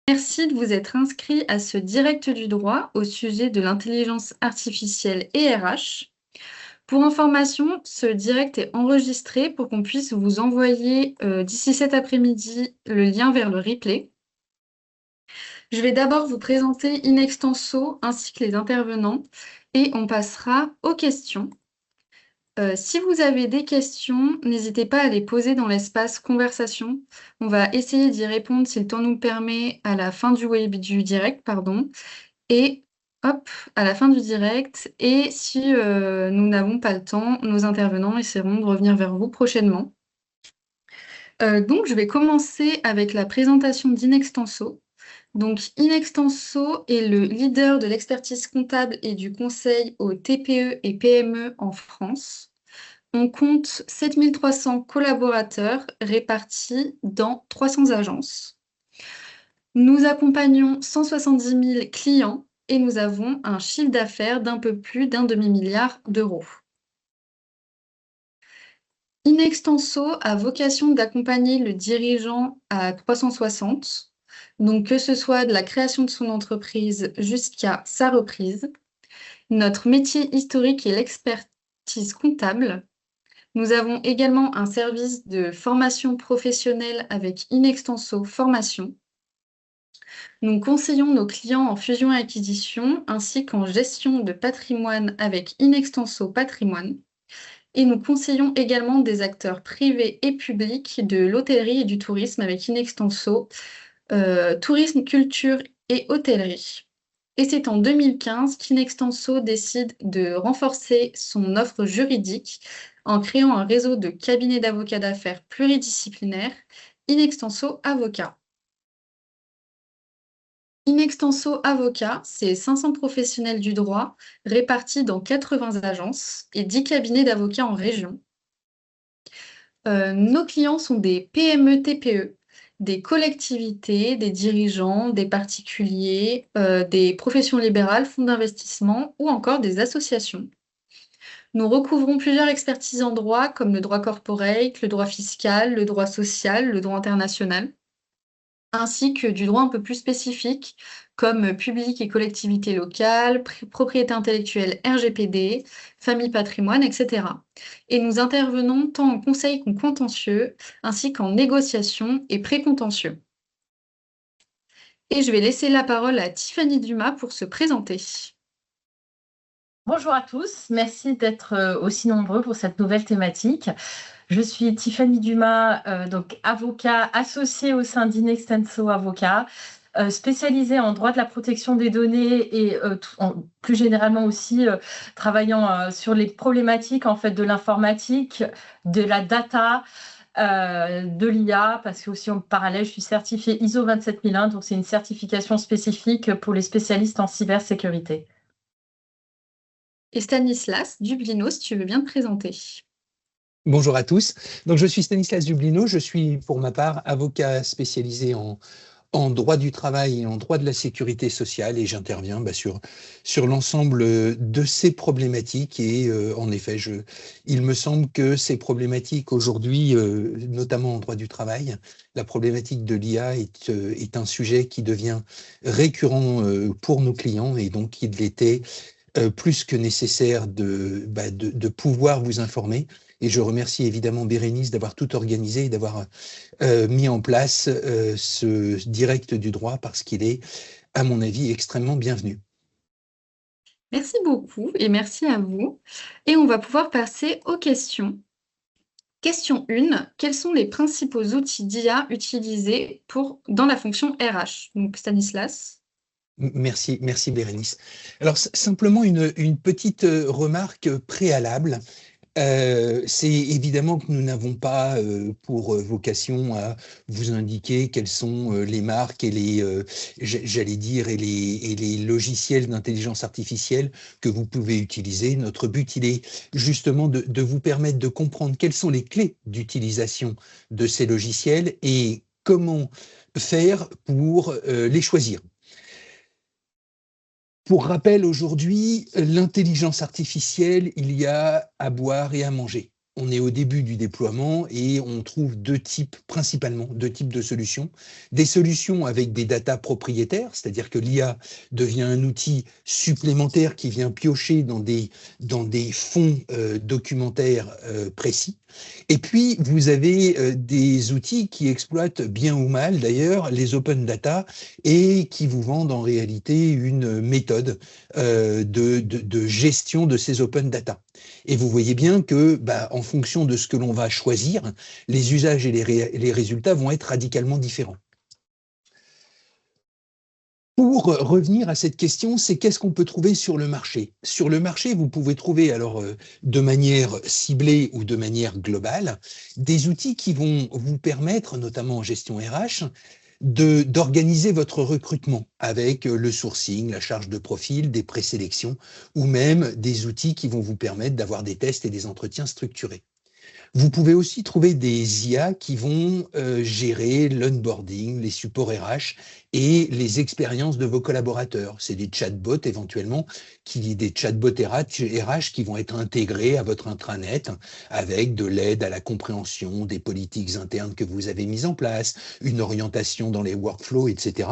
Merci de vous être inscrit à ce direct du droit au sujet de l'intelligence artificielle et RH. Pour information, ce direct est enregistré pour qu'on puisse vous envoyer d'ici cet après-midi le lien vers le replay. Je vais d'abord vous présenter in extenso ainsi que les intervenants et on passera aux questions. Si vous avez des questions, n'hésitez pas à les poser dans l'espace conversation. On va essayer d'y répondre si le temps nous le permet à la fin du direct, pardon. Et hop, à la fin du direct. Et si nous n'avons pas le temps, nos intervenants essaieront de revenir vers vous prochainement. Donc, je vais commencer avec la présentation d'Inextenso. Donc, Inextenso est le leader de l'expertise comptable et du conseil aux TPE et PME en France. On compte 7300 collaborateurs répartis dans 300 agences. Nous accompagnons 170 000 clients et nous avons un chiffre d'affaires d'un peu plus d'un demi-milliard d'euros. Inextenso a vocation d'accompagner le dirigeant à 360, donc que ce soit de la création de son entreprise jusqu'à sa reprise. Notre métier historique est l'expertise comptable. Nous avons également un service de formation professionnelle avec Inextenso Formation. Nous conseillons nos clients en fusion et acquisition ainsi qu'en gestion de patrimoine avec Inextenso Patrimoine. Et nous conseillons également des acteurs privés et publics de l'hôtellerie et du tourisme avec Inextenso, tourisme, culture et hôtellerie. Et c'est en 2015 qu'Inextenso décide de renforcer son offre juridique en créant un réseau de cabinets d'avocats d'affaires pluridisciplinaires, Inextenso Avocat. Inextenso Avocat, c'est 500 professionnels du droit répartis dans 80 agences et 10 cabinets d'avocats en région. Nos clients sont des PME-TPE, des collectivités, des dirigeants, des particuliers, des professions libérales, fonds d'investissement ou encore des associations. Nous recouvrons plusieurs expertises en droit comme le droit corporate, le droit fiscal, le droit social, le droit international, ainsi que du droit un peu plus spécifique, comme public et collectivités locales, propriété intellectuelle RGPD, famille patrimoine, etc. Et nous intervenons tant en conseil qu'en contentieux, ainsi qu'en négociation et précontentieux. Et je vais laisser la parole à Tiffany Dumas pour se présenter. Bonjour à tous, merci d'être aussi nombreux pour cette nouvelle thématique. Je suis Tiffany Dumas, donc avocat associé au sein d'Inextenso Avocat, spécialisée en droit de la protection des données et plus généralement aussi travaillant sur les problématiques en fait de l'informatique, de la data, de l'IA, parce que aussi en parallèle, je suis certifiée ISO 27001, donc c'est une certification spécifique pour les spécialistes en cybersécurité. Et Stanislas Dublino, si tu veux bien te présenter. Bonjour à tous. Donc, je suis Stanislas Dublino. Je suis, pour ma part, avocat spécialisé en droit du travail et en droit de la sécurité sociale et j'interviens sur l'ensemble de ces problématiques. Et en effet, il me semble que ces problématiques aujourd'hui, notamment en droit du travail, la problématique de l'IA est un sujet qui devient récurrent pour nos clients et donc il était plus que nécessaire de pouvoir vous informer. Et je remercie évidemment Bérénice d'avoir tout organisé et d'avoir mis en place ce direct du droit parce qu'il est, à mon avis, extrêmement bienvenu. Merci beaucoup et merci à vous. Et on va pouvoir passer aux questions. Question 1. Quels sont les principaux outils d'IA utilisés dans la fonction RH? Donc Stanislas. Merci Bérénice. Alors simplement une petite remarque préalable. C'est évidemment que nous n'avons pas pour vocation à vous indiquer quelles sont les marques et j'allais dire, et les logiciels d'intelligence artificielle que vous pouvez utiliser. Notre but, il est justement de vous permettre de comprendre quelles sont les clés d'utilisation de ces logiciels et comment faire pour les choisir. Pour rappel, aujourd'hui, l'intelligence artificielle, il y a à boire et à manger. on est au début du déploiement et on trouve principalement deux types de solutions. Des solutions avec des datas propriétaires, c'est-à-dire que l'IA devient un outil supplémentaire qui vient piocher dans des fonds documentaires précis. Et puis, vous avez des outils qui exploitent bien ou mal, d'ailleurs, les open data et qui vous vendent en réalité une méthode de gestion de ces open data. Et vous voyez bien que, en fonction de ce que l'on va choisir, les usages et les résultats vont être radicalement différents. Pour revenir à cette question, c'est qu'est-ce qu'on peut trouver sur le marché? Sur le marché, vous pouvez trouver, alors de manière ciblée ou de manière globale, des outils qui vont vous permettre, notamment en gestion RH, d'organiser votre recrutement avec le sourcing, la charge de profil, des présélections ou même des outils qui vont vous permettre d'avoir des tests et des entretiens structurés. Vous pouvez aussi trouver des IA qui vont gérer l'onboarding, les supports RH et les expériences de vos collaborateurs. C'est des chatbots éventuellement, des chatbots RH qui vont être intégrés à votre intranet avec de l'aide à la compréhension des politiques internes que vous avez mises en place, une orientation dans les workflows, etc.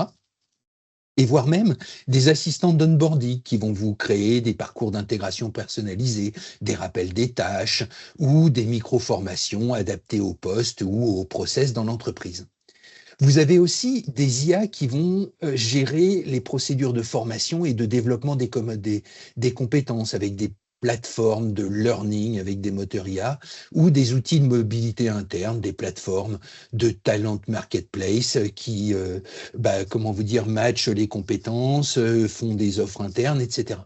Et voire même des assistants d'onboarding qui vont vous créer des parcours d'intégration personnalisés, des rappels des tâches ou des micro-formations adaptées au poste ou au process dans l'entreprise. Vous avez aussi des IA qui vont gérer les procédures de formation et de développement des compétences avec des plateformes de learning avec des moteurs IA ou des outils de mobilité interne, des plateformes de talent marketplace qui, matchent les compétences, font des offres internes, etc.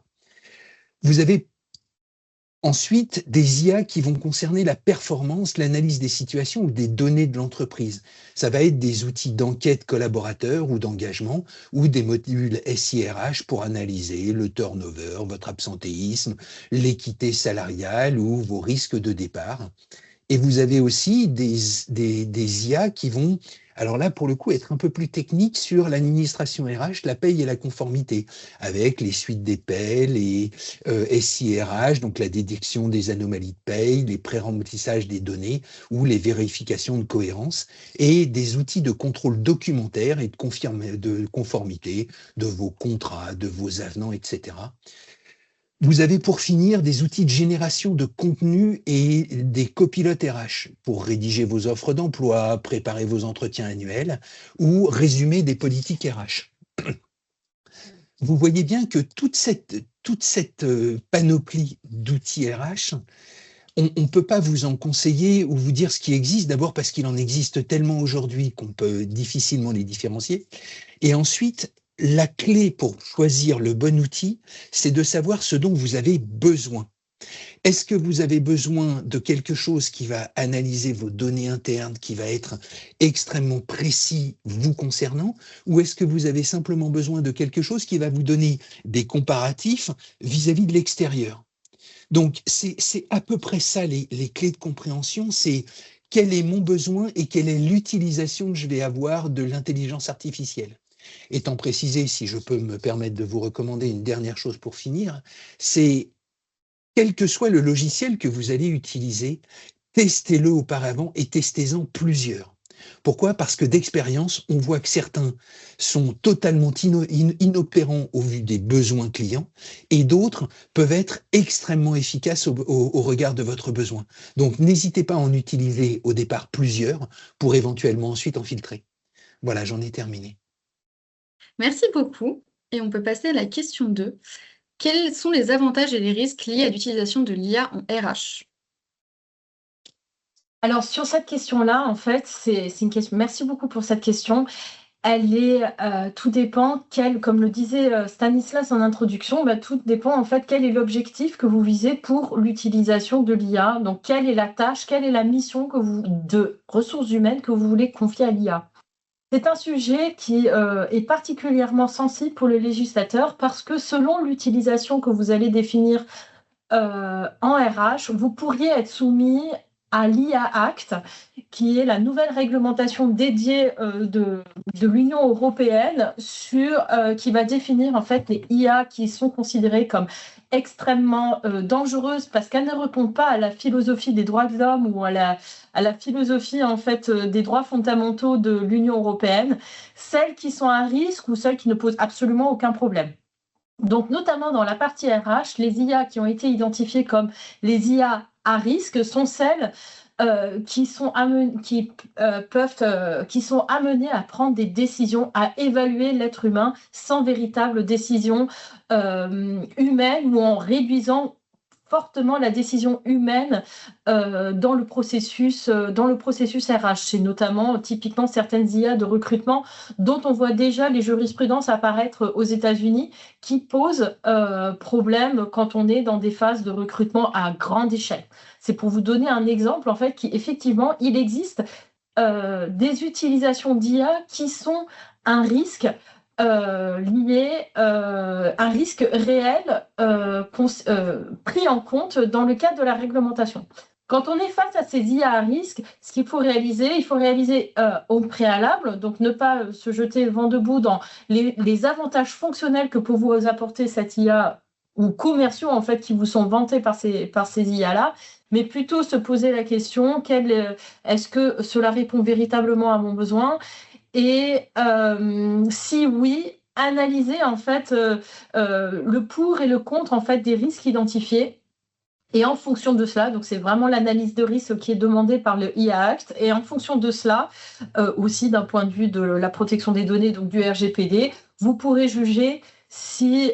Vous avez ensuite des IA qui vont concerner la performance, l'analyse des situations ou des données de l'entreprise. Ça va être des outils d'enquête collaborateurs ou d'engagement ou des modules SIRH pour analyser le turnover, votre absentéisme, l'équité salariale ou vos risques de départ. Et vous avez aussi des IA qui vont, alors là, pour le coup, être un peu plus techniques sur l'administration RH, la paye et la conformité, avec les suites des paies, les SIRH, donc la détection des anomalies de paye, les pré-remplissages des données ou les vérifications de cohérence, et des outils de contrôle documentaire et de conformité de vos contrats, de vos avenants, etc. Vous avez pour finir des outils de génération de contenu et des copilotes RH pour rédiger vos offres d'emploi, préparer vos entretiens annuels ou résumer des politiques RH. Vous voyez bien que toute cette panoplie d'outils RH, on ne peut pas vous en conseiller ou vous dire ce qui existe, d'abord parce qu'il en existe tellement aujourd'hui qu'on peut difficilement les différencier. Et ensuite, la clé pour choisir le bon outil, c'est de savoir ce dont vous avez besoin. Est-ce que vous avez besoin de quelque chose qui va analyser vos données internes, qui va être extrêmement précis vous concernant, ou est-ce que vous avez simplement besoin de quelque chose qui va vous donner des comparatifs vis-à-vis de l'extérieur? Donc, c'est à peu près ça les clés de compréhension, c'est quel est mon besoin et quelle est l'utilisation que je vais avoir de l'intelligence artificielle. Étant précisé, si je peux me permettre de vous recommander une dernière chose pour finir, c'est quel que soit le logiciel que vous allez utiliser, testez-le auparavant et testez-en plusieurs. Pourquoi? Parce que d'expérience, on voit que certains sont totalement inopérants au vu des besoins clients et d'autres peuvent être extrêmement efficaces au regard de votre besoin. Donc, n'hésitez pas à en utiliser au départ plusieurs pour éventuellement ensuite en filtrer. Voilà, j'en ai terminé. Merci beaucoup. Et on peut passer à la question 2. Quels sont les avantages et les risques liés à l'utilisation de l'IA en RH? Alors sur cette question-là, en fait, c'est une question. Merci beaucoup pour cette question. Elle est, tout dépend comme le disait Stanislas en introduction, tout dépend en fait quel est l'objectif que vous visez pour l'utilisation de l'IA. Donc quelle est la tâche, quelle est la mission de ressources humaines que vous voulez confier à l'IA? C'est un sujet qui est particulièrement sensible pour le législateur parce que selon l'utilisation que vous allez définir en RH, vous pourriez être soumis à l'IA Act, qui est la nouvelle réglementation dédiée de l'Union européenne qui va définir en fait les IA qui sont considérées comme extrêmement dangereuses parce qu'elles ne répondent pas à la philosophie des droits de l'homme ou à la philosophie en fait des droits fondamentaux de l'Union européenne, celles qui sont à risque ou celles qui ne posent absolument aucun problème. Donc, notamment dans la partie RH, les IA qui ont été identifiées comme les IA à risque sont celles qui sont amenées à prendre des décisions, à évaluer l'être humain sans véritable décision humaine ou en réduisant fortement la décision humaine dans le processus RH. C'est notamment typiquement certaines IA de recrutement dont on voit déjà les jurisprudences apparaître aux États-Unis qui posent problème quand on est dans des phases de recrutement à grande échelle. C'est pour vous donner un exemple, en fait, qu'effectivement, il existe des utilisations d'IA qui sont un risque un risque réel pris en compte dans le cadre de la réglementation. Quand on est face à ces IA à risque, ce qu'il faut réaliser, au préalable, donc ne pas se jeter vent debout dans les avantages fonctionnels que peut vous apporter cette IA ou commerciaux en fait qui vous sont vantés par ces IA-là, mais plutôt se poser la question est-ce que cela répond véritablement à mon besoin? Et si oui, analyser en fait le pour et le contre en fait des risques identifiés. Et en fonction de cela, donc c'est vraiment l'analyse de risque qui est demandée par le IA Act. Et en fonction de cela, aussi d'un point de vue de la protection des données, donc du RGPD, vous pourrez juger si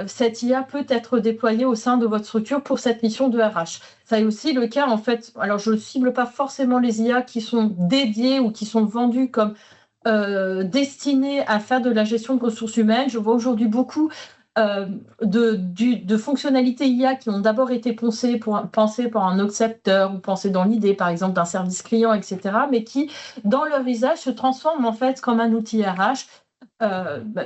cette IA peut être déployée au sein de votre structure pour cette mission de RH. Ça est aussi le cas en fait. Alors je ne cible pas forcément les IA qui sont dédiées ou qui sont vendues comme destinés à faire de la gestion de ressources humaines. Je vois aujourd'hui beaucoup de fonctionnalités IA qui ont d'abord été pensées par un autre secteur ou pensées dans l'idée, par exemple, d'un service client, etc., mais qui, dans leur usage, se transforment en fait comme un outil RH.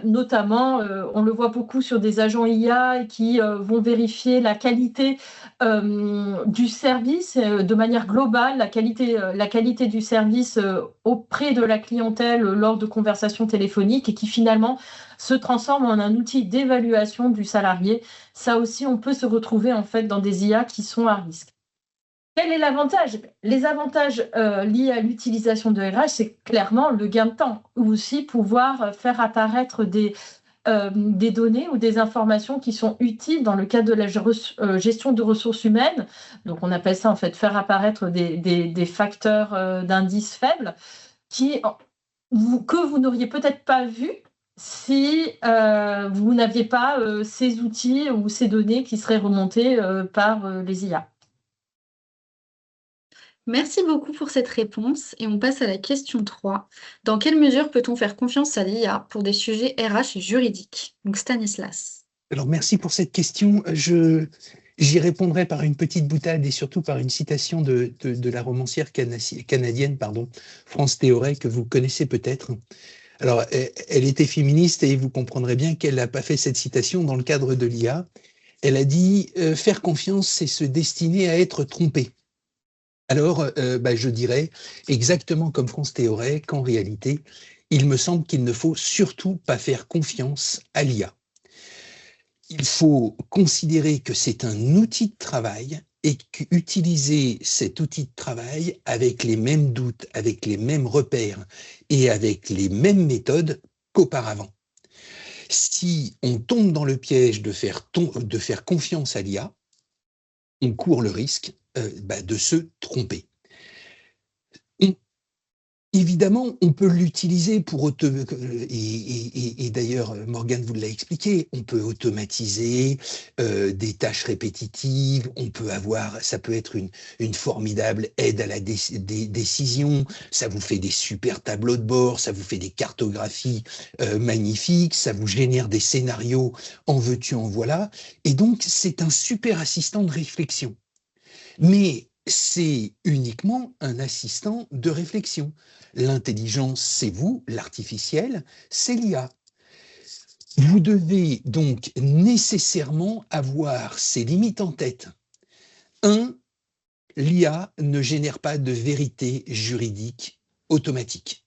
Notamment, on le voit beaucoup sur des agents IA qui vont vérifier la qualité du service de manière globale, la qualité du service auprès de la clientèle lors de conversations téléphoniques et qui finalement se transforme en un outil d'évaluation du salarié. Ça aussi, on peut se retrouver en fait dans des IA qui sont à risque. Quel est l'avantage? Les avantages liés à l'utilisation de RH, c'est clairement le gain de temps, ou aussi pouvoir faire apparaître des données ou des informations qui sont utiles dans le cadre de la gestion de ressources humaines. Donc, on appelle ça en fait faire apparaître des facteurs d'indice faibles que vous n'auriez peut-être pas vu si vous n'aviez pas ces outils ou ces données qui seraient remontées par les IA. Merci beaucoup pour cette réponse et on passe à la question 3. Dans quelle mesure peut-on faire confiance à l'IA pour des sujets RH et juridiques? Donc Stanislas. Alors merci pour cette question. J'y répondrai par une petite boutade et surtout par une citation de la romancière canadienne, France Théoret, que vous connaissez peut-être. Alors, elle était féministe et vous comprendrez bien qu'elle n'a pas fait cette citation dans le cadre de l'IA. Elle a dit « Faire confiance, c'est se destiner à être trompé ». Alors, je dirais, exactement comme France Théoret, qu'en réalité, il me semble qu'il ne faut surtout pas faire confiance à l'IA. Il faut considérer que c'est un outil de travail et qu'utiliser cet outil de travail avec les mêmes doutes, avec les mêmes repères et avec les mêmes méthodes qu'auparavant. Si on tombe dans le piège de faire confiance à l'IA, on court le risque de se tromper. Évidemment, on peut l'utiliser pour et d'ailleurs, Morgane vous l'a expliqué, on peut automatiser des tâches répétitives, ça peut être une formidable aide à la décision, ça vous fait des super tableaux de bord, ça vous fait des cartographies magnifiques, ça vous génère des scénarios en veux-tu, en voilà, et donc c'est un super assistant de réflexion. Mais c'est uniquement un assistant de réflexion. L'intelligence, c'est vous, l'artificiel, c'est l'IA. Vous devez donc nécessairement avoir ces limites en tête. 1, l'IA ne génère pas de vérité juridique automatique.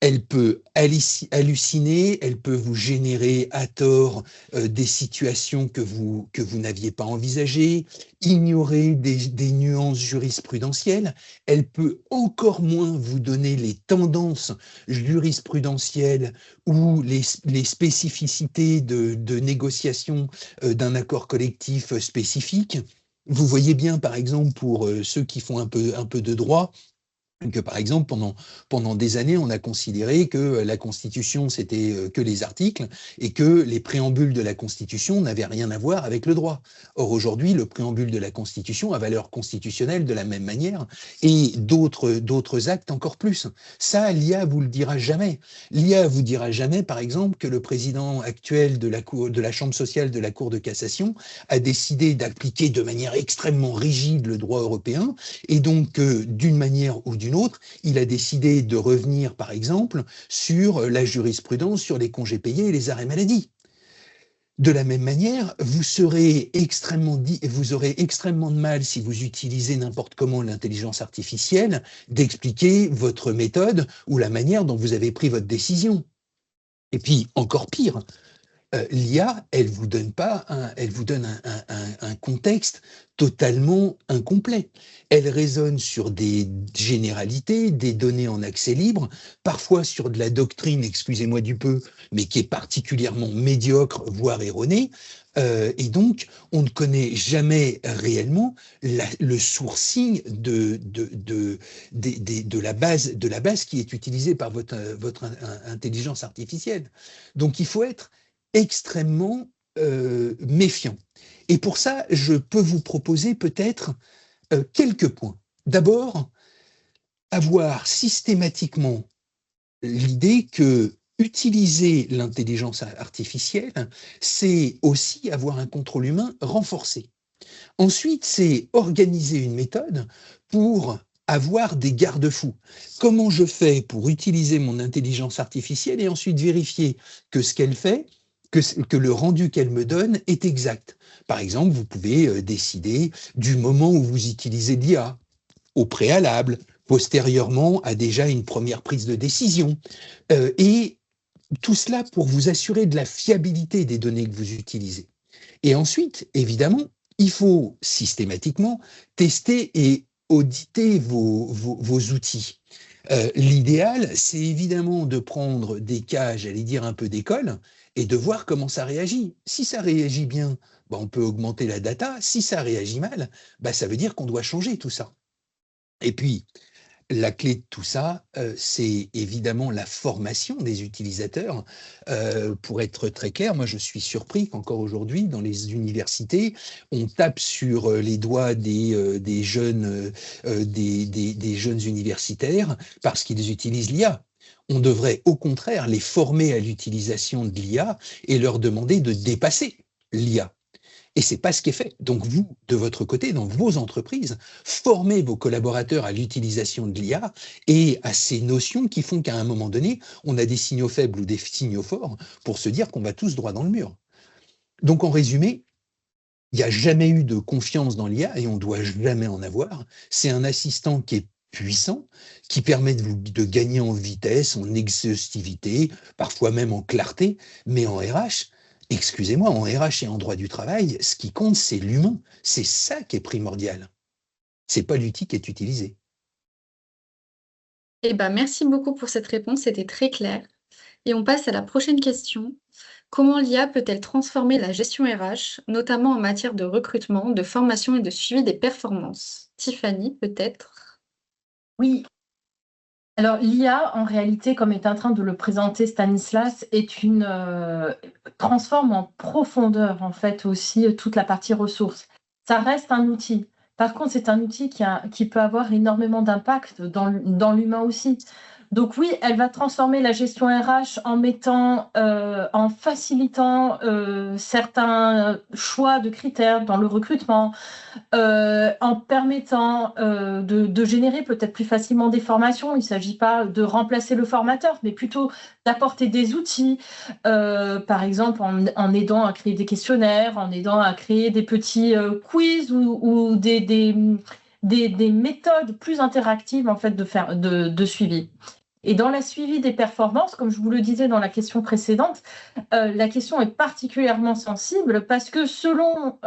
Elle peut halluciner, elle peut vous générer à tort des situations que vous n'aviez pas envisagées, ignorer des nuances jurisprudentielles. Elle peut encore moins vous donner les tendances jurisprudentielles ou les spécificités de négociation d'un accord collectif spécifique. Vous voyez bien, par exemple, pour ceux qui font un peu de droit, que par exemple, pendant des années, on a considéré que la Constitution, c'était que les articles et que les préambules de la Constitution n'avaient rien à voir avec le droit. Or, aujourd'hui, le préambule de la Constitution a valeur constitutionnelle de la même manière et d'autres actes encore plus. Ça, l'IA vous le dira jamais. L'IA vous dira jamais, par exemple, que le président actuel de la Chambre sociale de la Cour de cassation a décidé d'appliquer de manière extrêmement rigide le droit européen et donc, d'une manière ou d'une autre, il a décidé de revenir, par exemple, sur la jurisprudence sur les congés payés et les arrêts maladie. De la même manière, vous aurez extrêmement de mal, si vous utilisez n'importe comment l'intelligence artificielle, d'expliquer votre méthode ou la manière dont vous avez pris votre décision. Et puis, encore pire, l'IA, elle vous donne un contexte totalement incomplet. Elle raisonne sur des généralités, des données en accès libre, parfois sur de la doctrine, excusez-moi du peu, mais qui est particulièrement médiocre, voire erronée. Et donc, on ne connaît jamais réellement le sourcing de la base qui est utilisée par votre intelligence artificielle. Donc, il faut être extrêmement méfiant. Et pour ça, je peux vous proposer peut-être quelques points. D'abord, avoir systématiquement l'idée que utiliser l'intelligence artificielle, c'est aussi avoir un contrôle humain renforcé. Ensuite, c'est organiser une méthode pour avoir des garde-fous. Comment je fais pour utiliser mon intelligence artificielle et ensuite vérifier que ce qu'elle fait, que le rendu qu'elle me donne est exact. Par exemple, vous pouvez décider du moment où vous utilisez l'IA, au préalable, postérieurement à déjà une première prise de décision. Et tout cela pour vous assurer de la fiabilité des données que vous utilisez. Et ensuite, évidemment, il faut systématiquement tester et auditer vos outils. L'idéal, c'est évidemment de prendre des cas, j'allais dire un peu d'école, et de voir comment ça réagit. Si ça réagit bien, on peut augmenter la data. Si ça réagit mal, ça veut dire qu'on doit changer tout ça. Et puis, la clé de tout ça, c'est évidemment la formation des utilisateurs. Pour être très clair, moi je suis surpris qu'encore aujourd'hui, dans les universités, on tape sur les doigts des jeunes universitaires parce qu'ils utilisent l'IA. On devrait au contraire les former à l'utilisation de l'IA et leur demander de dépasser l'IA. Et c'est pas ce qui est fait. Donc vous, de votre côté, dans vos entreprises, formez vos collaborateurs à l'utilisation de l'IA et à ces notions qui font qu'à un moment donné, on a des signaux faibles ou des signaux forts pour se dire qu'on va tous droit dans le mur. Donc en résumé, il n'y a jamais eu de confiance dans l'IA et on ne doit jamais en avoir. C'est un assistant qui est puissant, qui permet de gagner en vitesse, en exhaustivité, parfois même en clarté, mais en RH, excusez-moi, en RH et en droit du travail, ce qui compte, c'est l'humain. C'est ça qui est primordial. C'est pas l'outil qui est utilisé. Merci beaucoup pour cette réponse, c'était très clair. Et on passe à la prochaine question. Comment l'IA peut-elle transformer la gestion RH, notamment en matière de recrutement, de formation et de suivi des performances? Tiffany, peut-être? Oui. Alors, l'IA, en réalité, comme est en train de le présenter Stanislas, transforme en profondeur, en fait, aussi toute la partie ressources. Ça reste un outil. Par contre, c'est un outil qui peut avoir énormément d'impact dans l'humain aussi. Donc oui, elle va transformer la gestion RH en facilitant certains choix de critères dans le recrutement, en permettant de générer peut-être plus facilement des formations. Il ne s'agit pas de remplacer le formateur, mais plutôt d'apporter des outils, par exemple en aidant à créer des questionnaires, en aidant à créer des petits quiz ou des méthodes plus interactives en fait de suivi. Et dans la suivi des performances, comme je vous le disais dans la question précédente, la question est particulièrement sensible parce que selon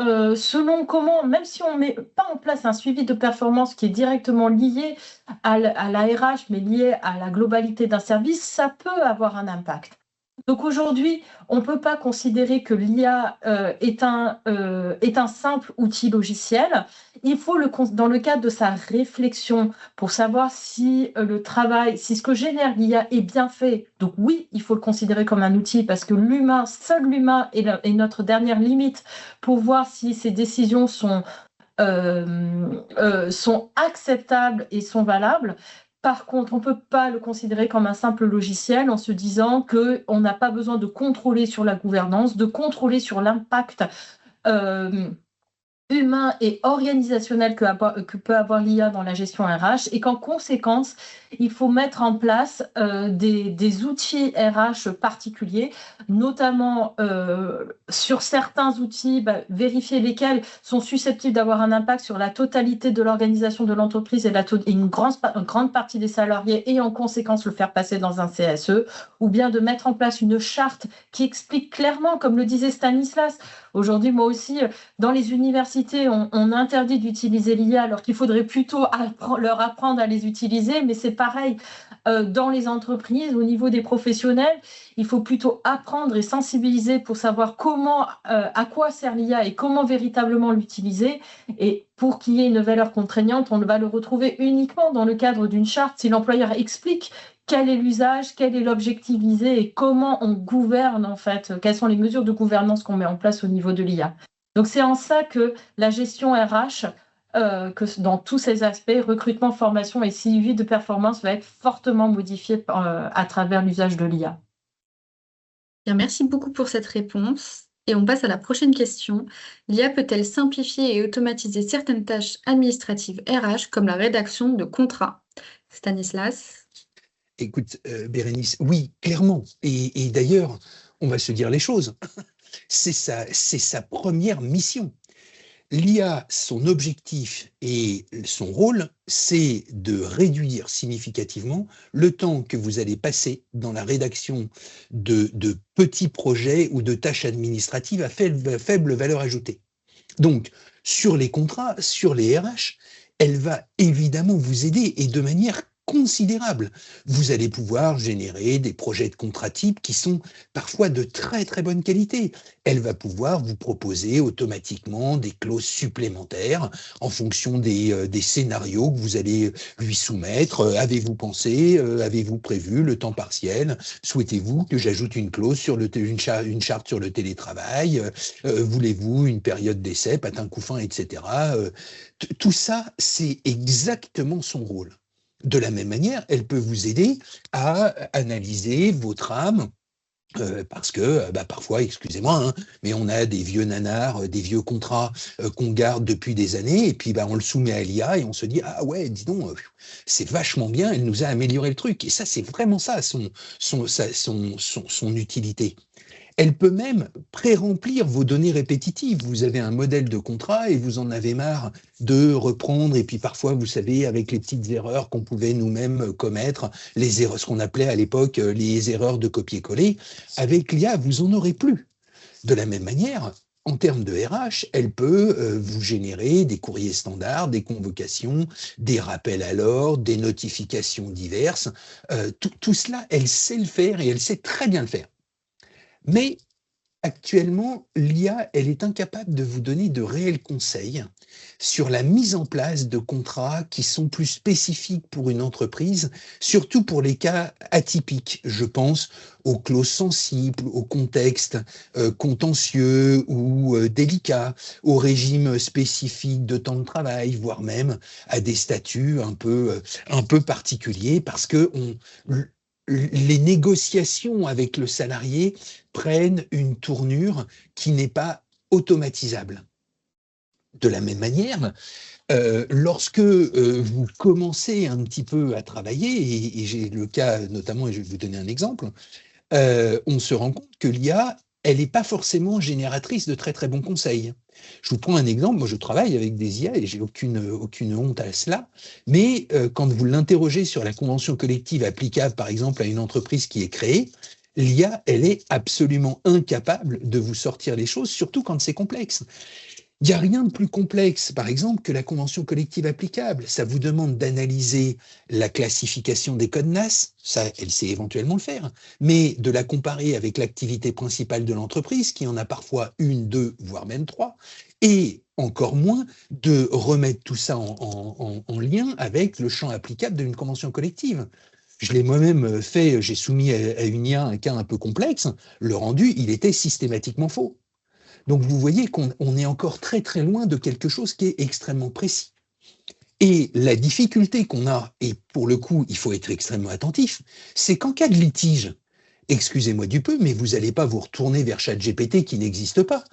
comment, même si on ne met pas en place un suivi de performance qui est directement lié à la RH, mais lié à la globalité d'un service, ça peut avoir un impact. Donc aujourd'hui, on ne peut pas considérer que l'IA est un simple outil logiciel. Il faut, dans le cadre de sa réflexion, pour savoir si le travail, si ce que génère l'IA est bien fait. Donc oui, il faut le considérer comme un outil parce que seul l'humain est notre dernière limite pour voir si ces décisions sont acceptables et sont valables. Par contre, on ne peut pas le considérer comme un simple logiciel en se disant qu'on n'a pas besoin de contrôler sur la gouvernance, de contrôler sur l'impact humain et organisationnel que peut avoir l'IA dans la gestion RH et qu'en conséquence, il faut mettre en place des outils RH particuliers, notamment sur certains outils, vérifier lesquels sont susceptibles d'avoir un impact sur la totalité de l'organisation de l'entreprise et une grande partie des salariés et en conséquence le faire passer dans un CSE, ou bien de mettre en place une charte qui explique clairement, comme le disait Stanislas. Aujourd'hui, moi aussi, dans les universités, on interdit d'utiliser l'IA alors qu'il faudrait plutôt leur apprendre à les utiliser, mais c'est pareil dans les entreprises, au niveau des professionnels, il faut plutôt apprendre et sensibiliser pour savoir à quoi sert l'IA et comment véritablement l'utiliser. Et pour qu'il y ait une valeur contraignante, on va le retrouver uniquement dans le cadre d'une charte. Si l'employeur explique quel est l'usage, quel est l'objectif visé et comment on gouverne en fait, quelles sont les mesures de gouvernance qu'on met en place au niveau de l'IA. Donc c'est en ça que la gestion RH, que dans tous ces aspects, recrutement, formation et suivi de performance va être fortement modifiée à travers l'usage de l'IA. Bien, merci beaucoup pour cette réponse. Et on passe à la prochaine question. L'IA peut-elle simplifier et automatiser certaines tâches administratives RH comme la rédaction de contrats? Stanislas? Écoute, Bérénice, oui, clairement. Et d'ailleurs, on va se dire les choses. C'est sa première mission. L'IA, son objectif et son rôle, c'est de réduire significativement le temps que vous allez passer dans la rédaction de petits projets ou de tâches administratives à faible valeur ajoutée. Donc, sur les contrats, sur les RH, elle va évidemment vous aider et de manière considérable. Vous allez pouvoir générer des projets de contrat type qui sont parfois de très très bonne qualité. Elle va pouvoir vous proposer automatiquement des clauses supplémentaires en fonction des scénarios que vous allez lui soumettre. Avez-vous pensé, avez-vous prévu le temps partiel? Souhaitez-vous que j'ajoute une clause sur une charte sur le télétravail? Voulez-vous une période d'essai, patin couffin, etc. Tout ça, c'est exactement son rôle. De la même manière, elle peut vous aider à analyser vos trames, parce que parfois, excusez-moi, hein, mais on a des vieux nanars, des vieux contrats qu'on garde depuis des années, et puis on le soumet à l'IA et on se dit « Ah ouais, dis donc, c'est vachement bien, elle nous a amélioré le truc ». Et ça, c'est vraiment ça, son utilité. Elle peut même pré-remplir vos données répétitives. Vous avez un modèle de contrat et vous en avez marre de reprendre. Et puis parfois, vous savez, avec les petites erreurs qu'on pouvait nous-mêmes commettre, les erreurs, ce qu'on appelait à l'époque les erreurs de copier-coller, avec l'IA, vous en aurez plus. De la même manière, en termes de RH, elle peut vous générer des courriers standards, des convocations, des rappels à l'ordre, des notifications diverses. Tout cela, elle sait le faire et elle sait très bien le faire. Mais actuellement, l'IA, elle est incapable de vous donner de réels conseils sur la mise en place de contrats qui sont plus spécifiques pour une entreprise, surtout pour les cas atypiques. Je pense aux clauses sensibles, aux contextes contentieux ou délicats, aux régimes spécifiques de temps de travail, voire même à des statuts un peu particuliers, parce que les négociations avec le salarié prennent une tournure qui n'est pas automatisable. De la même manière, lorsque vous commencez un petit peu à travailler, et j'ai le cas notamment, et je vais vous donner un exemple, on se rend compte que l'IA elle n'est pas forcément génératrice de très très bons conseils. Je vous prends un exemple, moi je travaille avec des IA et j'ai aucune honte à cela, mais quand vous l'interrogez sur la convention collective applicable par exemple à une entreprise qui est créée, l'IA, elle est absolument incapable de vous sortir les choses, surtout quand c'est complexe. Il n'y a rien de plus complexe, par exemple, que la convention collective applicable. Ça vous demande d'analyser la classification des codes NAS, ça, elle sait éventuellement le faire, mais de la comparer avec l'activité principale de l'entreprise, qui en a parfois une, deux, voire même trois, et encore moins de remettre tout ça en lien avec le champ applicable d'une convention collective. Je l'ai moi-même fait, j'ai soumis à une IA un cas un peu complexe, le rendu, il était systématiquement faux. Donc vous voyez qu'on est encore très très loin de quelque chose qui est extrêmement précis. Et la difficulté qu'on a, et pour le coup il faut être extrêmement attentif, c'est qu'en cas de litige, excusez-moi du peu, mais vous n'allez pas vous retourner vers ChatGPT qui n'existe pas.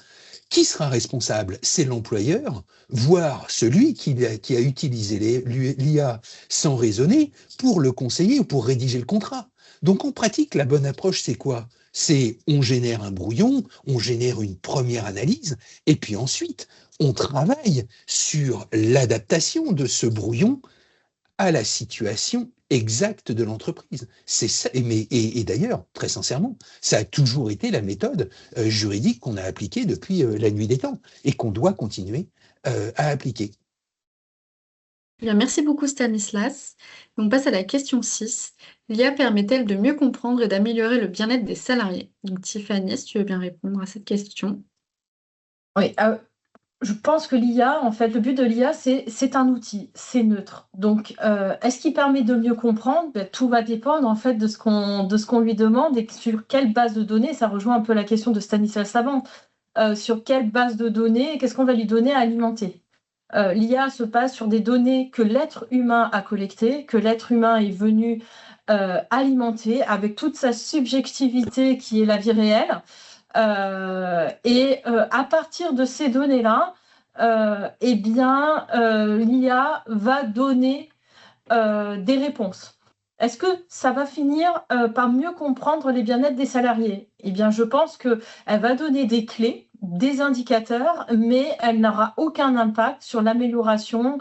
Qui sera responsable? C'est l'employeur, voire celui qui a utilisé l'IA sans raisonner pour le conseiller ou pour rédiger le contrat. Donc en pratique, la bonne approche, c'est quoi? C'est on génère un brouillon, on génère une première analyse, et puis ensuite, on travaille sur l'adaptation de ce brouillon à la situation exacte de l'entreprise. C'est ça, et d'ailleurs, très sincèrement, ça a toujours été la méthode juridique qu'on a appliquée depuis la nuit des temps et qu'on doit continuer à appliquer. Bien, merci beaucoup Stanislas. On passe à la question 6. L'IA permet-elle de mieux comprendre et d'améliorer le bien-être des salariés? Donc Tiffany, si tu veux bien répondre à cette question. Oui, je pense que l'IA, en fait, le but de l'IA, c'est un outil, c'est neutre. Donc, est-ce qu'il permet de mieux comprendre? Tout va dépendre, en fait, de ce qu'on lui demande et sur quelle base de données. Ça rejoint un peu la question de Stanislas avant. Sur quelle base de données, qu'est-ce qu'on va lui donner à alimenter? L'IA se base sur des données que l'être humain a collectées, que l'être humain est venu alimenter avec toute sa subjectivité qui est la vie réelle. À partir de ces données-là, l'IA va donner des réponses. Est-ce que ça va finir par mieux comprendre les bien-être des salariés? Eh bien, je pense qu'elle va donner des clés, des indicateurs, mais elle n'aura aucun impact sur l'amélioration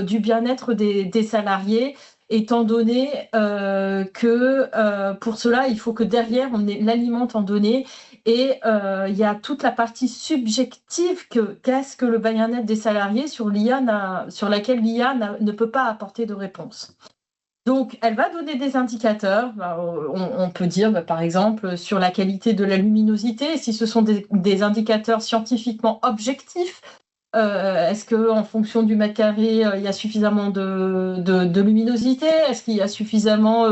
du bien-être des salariés, étant donné que pour cela, il faut que derrière, on l'alimente en données. Et il y a toute la partie subjective qu'est-ce que le bien-être des salariés sur laquelle l'IA ne peut pas apporter de réponse. Donc, elle va donner des indicateurs. On peut dire, par exemple, sur la qualité de la luminosité, si ce sont des indicateurs scientifiquement objectifs. Est-ce qu'en fonction du mètre carré, il y a suffisamment de luminosité? Est-ce qu'il y a suffisamment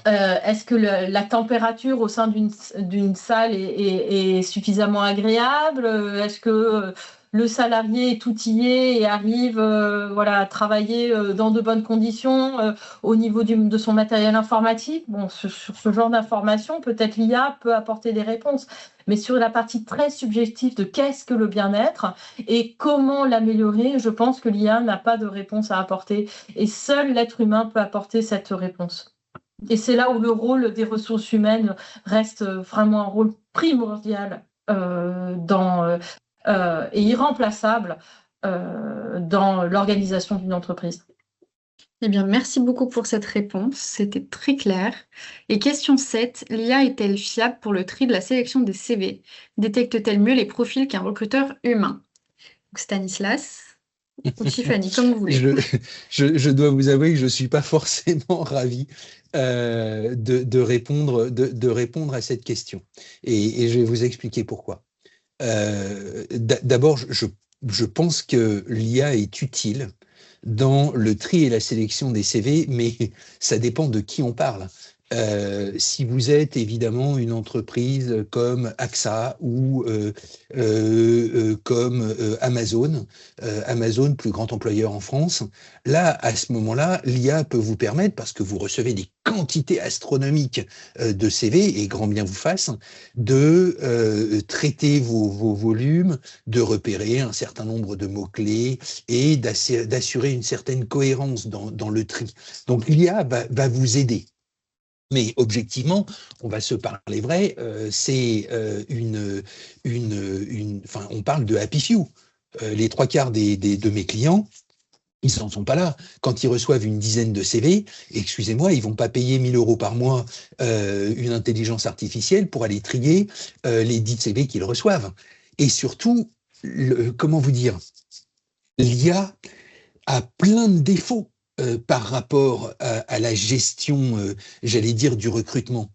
est-ce que la température au sein d'une salle est suffisamment agréable? Est-ce que le salarié est outillé et arrive à travailler dans de bonnes conditions au niveau de son matériel informatique? Bon, sur ce genre d'informations, peut-être l'IA peut apporter des réponses. Mais sur la partie très subjective de qu'est-ce que le bien-être et comment l'améliorer, je pense que l'IA n'a pas de réponse à apporter. Et seul l'être humain peut apporter cette réponse. Et c'est là où le rôle des ressources humaines reste vraiment un rôle primordial et irremplaçable dans l'organisation d'une entreprise. Eh bien, merci beaucoup pour cette réponse, c'était très clair. Et question 7, l'IA est-elle fiable pour le tri de la sélection des CV? Détecte-t-elle mieux les profils qu'un recruteur humain? Donc, Stanislas ou Tiffany, comme vous voulez. Je dois vous avouer que je ne suis pas forcément ravi de répondre à cette question. Et je vais vous expliquer pourquoi. D'abord, je pense que l'IA est utile dans le tri et la sélection des CV, mais ça dépend de qui on parle. Si vous êtes évidemment une entreprise comme AXA ou comme Amazon, Amazon, plus grand employeur en France, là, à ce moment-là, l'IA peut vous permettre, parce que vous recevez des quantités astronomiques de CV, et grand bien vous fasse, de traiter vos volumes, de repérer un certain nombre de mots-clés et d'assurer une certaine cohérence dans le tri. Donc l'IA va vous aider. Mais objectivement, on va se parler vrai, enfin, on parle de happy few. Les 3/4 de mes clients, ils n'en sont pas là. Quand ils reçoivent une dizaine de CV, excusez-moi, ils vont pas payer 1 000 € par mois une intelligence artificielle pour aller trier les 10 CV qu'ils reçoivent. Et surtout, comment vous dire, l'IA a plein de défauts par rapport à la gestion, j'allais dire, du recrutement.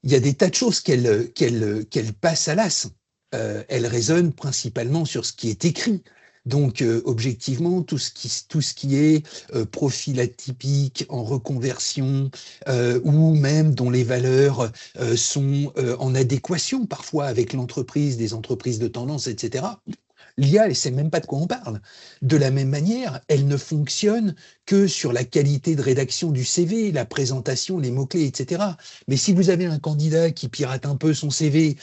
Il y a des tas de choses qu'elle passe à l'as. Elle raisonne principalement sur ce qui est écrit. Donc, objectivement, tout ce qui est profil atypique en reconversion ou même dont les valeurs sont en adéquation parfois avec l'entreprise, des entreprises de tendance, etc. L'IA, elle ne sait même pas de quoi on parle. De la même manière, elle ne fonctionne que sur la qualité de rédaction du CV, la présentation, les mots-clés, etc. Mais si vous avez un candidat qui pirate un peu son CV,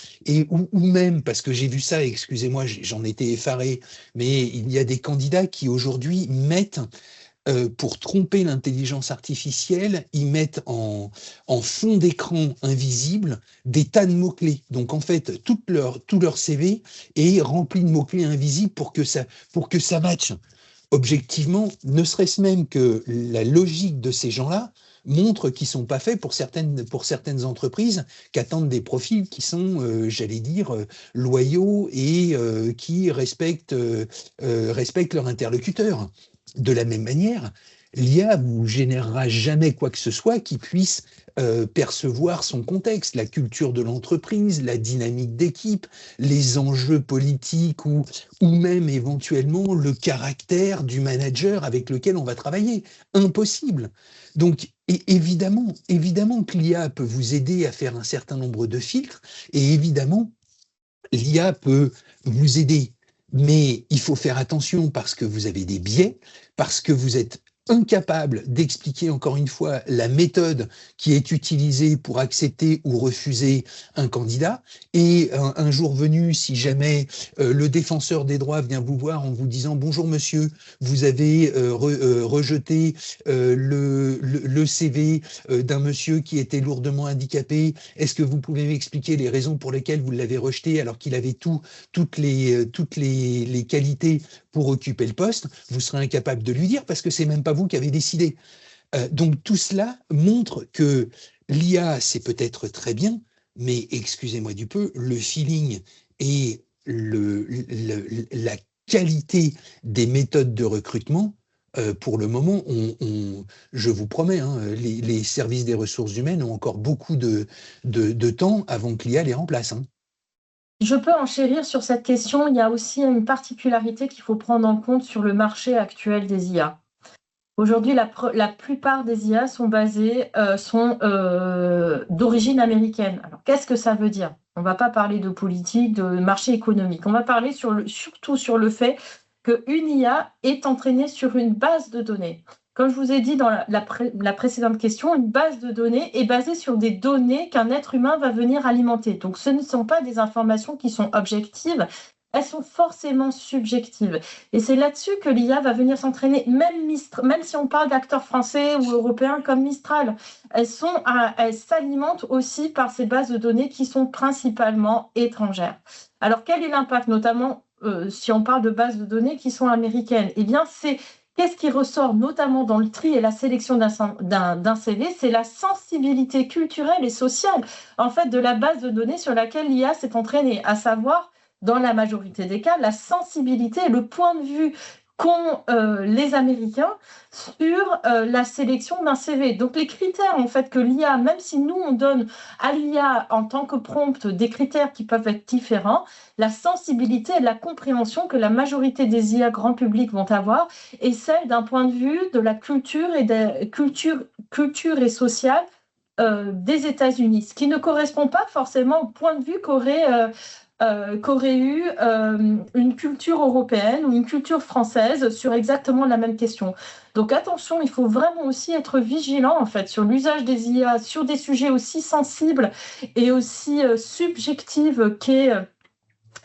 ou même, parce que j'ai vu ça, excusez-moi, j'en étais effaré, mais il y a des candidats qui aujourd'hui mettent pour tromper l'intelligence artificielle, ils mettent en fond d'écran invisible des tas de mots-clés. Donc en fait, tout leur CV est rempli de mots-clés invisibles pour que ça matche. Objectivement, ne serait-ce même que la logique de ces gens-là montre qu'ils sont pas faits pour certaines entreprises qui attendent des profils qui sont, j'allais dire, loyaux et qui respectent leur interlocuteur. De la même manière, l'IA vous générera jamais quoi que ce soit qui puisse percevoir son contexte, la culture de l'entreprise, la dynamique d'équipe, les enjeux politiques ou même éventuellement le caractère du manager avec lequel on va travailler. Impossible. Donc, évidemment que l'IA peut vous aider à faire un certain nombre de filtres et évidemment, l'IA peut vous aider. Mais il faut faire attention parce que vous avez des biais, parce que vous êtes incapable d'expliquer encore une fois la méthode qui est utilisée pour accepter ou refuser un candidat. Et un jour venu, si jamais le défenseur des droits vient vous voir en vous disant « Bonjour monsieur, vous avez rejeté le CV d'un monsieur qui était lourdement handicapé. Est-ce que vous pouvez m'expliquer les raisons pour lesquelles vous l'avez rejeté alors qu'il avait toutes les qualités pour occuper le poste ?» Vous serez incapable de lui dire parce que c'est même pas vous qui avez décidé. Donc tout cela montre que l'IA, c'est peut-être très bien, mais excusez-moi du peu, le feeling et la qualité des méthodes de recrutement, pour le moment, je vous promets, hein, les services des ressources humaines ont encore beaucoup de temps avant que l'IA les remplace. Hein. Je peux enchérir sur cette question. Il y a aussi une particularité qu'il faut prendre en compte sur le marché actuel des IA. Aujourd'hui, la plupart des IA sont d'origine américaine. Alors, qu'est-ce que ça veut dire? On ne va pas parler de politique, de marché économique. On va parler surtout sur le fait qu'une IA est entraînée sur une base de données. Comme je vous ai dit dans la précédente question, une base de données est basée sur des données qu'un être humain va venir alimenter. Donc, ce ne sont pas des informations qui sont objectives, elles sont forcément subjectives. Et c'est là-dessus que l'IA va venir s'entraîner, même si on parle d'acteurs français ou européens comme Mistral. Elles s'alimentent aussi par ces bases de données qui sont principalement étrangères. Alors, quel est l'impact, notamment si on parle de bases de données qui sont américaines? Eh bien, qu'est-ce qui ressort notamment dans le tri et la sélection d'un CV? C'est la sensibilité culturelle et sociale, en fait, de la base de données sur laquelle l'IA s'est entraînée, à savoir, dans la majorité des cas, la sensibilité et le point de vue qu'ont les Américains sur la sélection d'un CV. Donc les critères en fait que l'IA, même si nous on donne à l'IA en tant que prompt des critères qui peuvent être différents, la sensibilité et la compréhension que la majorité des IA grand public vont avoir est celle d'un point de vue de la culture et sociale des États-Unis, ce qui ne correspond pas forcément au point de vue qu'aurait eu une culture européenne ou une culture française sur exactement la même question. Donc attention, il faut vraiment aussi être vigilant en fait sur l'usage des IA, sur des sujets aussi sensibles et aussi subjectifs qu'est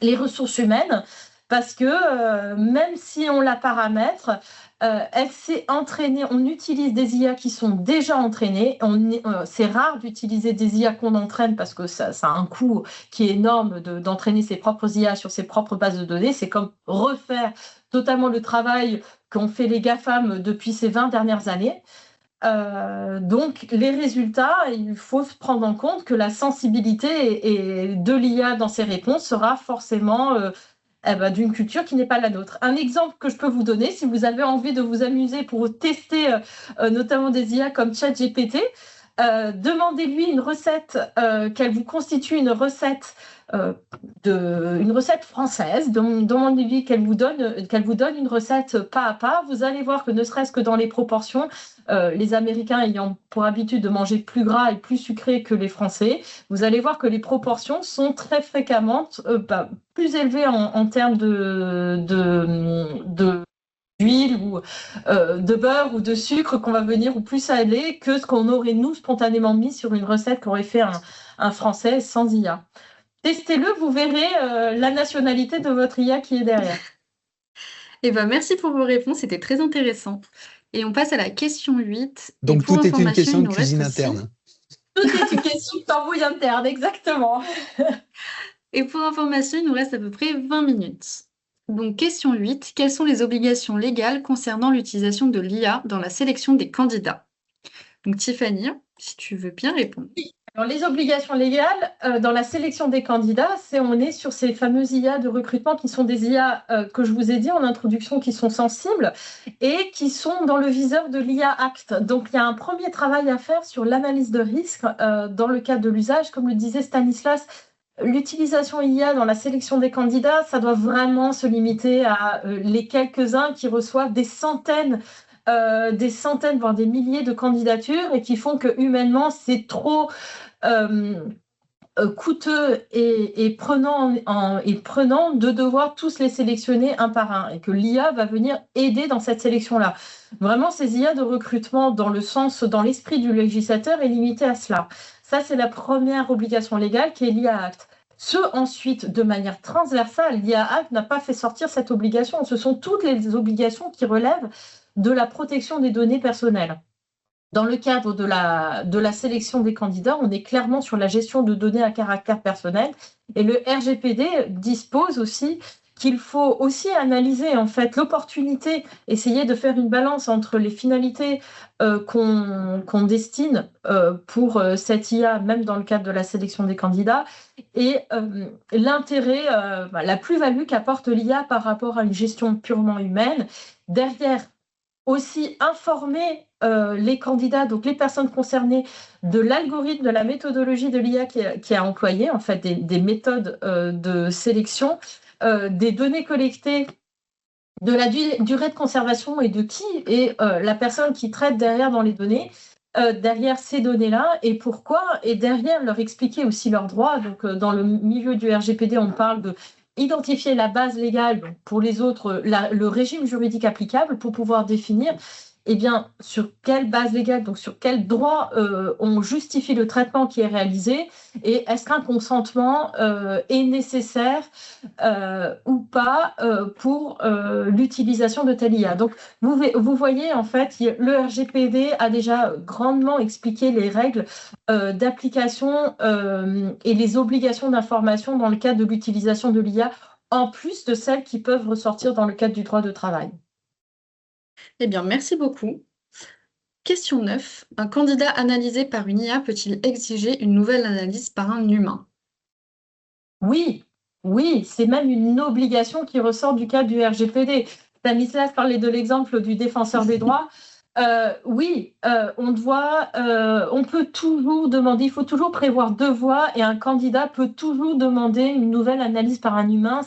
les ressources humaines, parce que même si on la paramètre, Elle s'est entraînée. On utilise des IA qui sont déjà entraînées. C'est rare d'utiliser des IA qu'on entraîne parce que ça a un coût qui est énorme d'entraîner ses propres IA sur ses propres bases de données. C'est comme refaire totalement le travail qu'ont fait les GAFAM depuis ces 20 dernières années. Donc, les résultats, il faut se prendre en compte que la sensibilité de l'IA dans ses réponses sera forcément d'une culture qui n'est pas la nôtre. Un exemple que je peux vous donner, si vous avez envie de vous amuser pour tester notamment des IA comme ChatGPT, demandez-lui une recette, qu'elle vous constitue une recette française. Demandez-lui qu'elle vous donne une recette pas à pas. Vous allez voir que ne serait-ce que dans les proportions, les Américains ayant pour habitude de manger plus gras et plus sucré que les Français, vous allez voir que les proportions sont très fréquemment plus élevées en termes d'huile ou de beurre ou de sucre qu'on va venir ou plus salé que ce qu'on aurait nous spontanément mis sur une recette qu'aurait fait un Français sans IA. Testez-le, vous verrez la nationalité de votre IA qui est derrière. Merci pour vos réponses, c'était très intéressant. Et on passe à la question 8. Donc, tout est une question de cuisine interne. Tout est une question de tambouille interne, exactement. Et pour information, il nous reste à peu près 20 minutes. Donc, question 8. Quelles sont les obligations légales concernant l'utilisation de l'IA dans la sélection des candidats? Donc, Tiffany, si tu veux bien répondre. Alors, les obligations légales dans la sélection des candidats, on est sur ces fameuses IA de recrutement qui sont des IA que je vous ai dit en introduction, qui sont sensibles et qui sont dans le viseur de l'IA Act. Donc, il y a un premier travail à faire sur l'analyse de risque dans le cadre de l'usage. Comme le disait Stanislas, l'utilisation IA dans la sélection des candidats, ça doit vraiment se limiter à les quelques-uns qui reçoivent des centaines, voire des milliers de candidatures et qui font que humainement, c'est trop coûteux et prenant de devoir tous les sélectionner un par un et que l'IA va venir aider dans cette sélection-là. Vraiment, ces IA de recrutement dans l'esprit du législateur est limité à cela. Ça, c'est la première obligation légale qui est l'IA Act. Ensuite, de manière transversale, l'IA Act n'a pas fait sortir cette obligation. Ce sont toutes les obligations qui relèvent de la protection des données personnelles. Dans le cadre de la sélection des candidats, on est clairement sur la gestion de données à caractère personnel. Et le RGPD dispose aussi qu'il faut aussi analyser en fait l'opportunité, essayer de faire une balance entre les finalités qu'on destine pour cette IA, même dans le cadre de la sélection des candidats, et l'intérêt, la plus-value qu'apporte l'IA par rapport à une gestion purement humaine. Derrière, aussi informer les candidats, donc les personnes concernées, de l'algorithme, de la méthodologie de l'IA qui a employé, en fait, des méthodes de sélection, des données collectées, de la durée de conservation et de qui est la personne qui traite derrière dans les données, derrière ces données-là et pourquoi, et derrière leur expliquer aussi leurs droits. Donc, dans le milieu du RGPD, on parle de identifier la base légale, donc pour les autres, le régime juridique applicable pour pouvoir définir sur quelle base légale, donc sur quel droit on justifie le traitement qui est réalisé et est-ce qu'un consentement est nécessaire ou pas pour l'utilisation de telle IA. Donc, vous voyez, en fait, le RGPD a déjà grandement expliqué les règles d'application et les obligations d'information dans le cadre de l'utilisation de l'IA, en plus de celles qui peuvent ressortir dans le cadre du droit de travail. Merci beaucoup. Question 9. Un candidat analysé par une IA peut-il exiger une nouvelle analyse par un humain? Oui, c'est même une obligation qui ressort du cadre du RGPD. Stanislas parlait de l'exemple du défenseur des droits. On peut toujours demander, il faut toujours prévoir 2 voies et un candidat peut toujours demander une nouvelle analyse par un humain.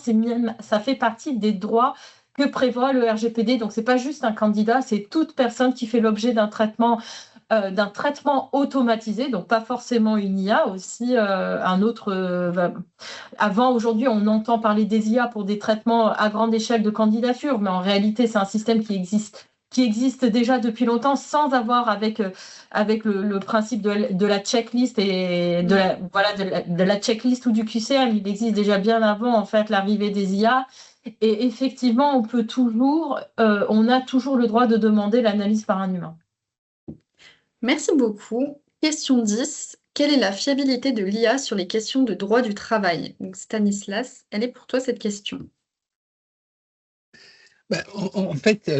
Ça fait partie des droits que prévoit le RGPD. Donc, ce n'est pas juste un candidat, c'est toute personne qui fait l'objet d'un traitement automatisé, donc pas forcément une IA, aussi un autre... Avant, aujourd'hui, on entend parler des IA pour des traitements à grande échelle de candidature, mais en réalité, c'est un système qui existe déjà depuis longtemps sans avoir avec le principe de la checklist et de la checklist ou du QCM. Il existe déjà bien avant en fait l'arrivée des IA Et effectivement, on a toujours le droit de demander l'analyse par un humain. Merci beaucoup. Question 10. Quelle est la fiabilité de l'IA sur les questions de droit du travail? Donc, Stanislas, elle est pour toi cette question. En fait,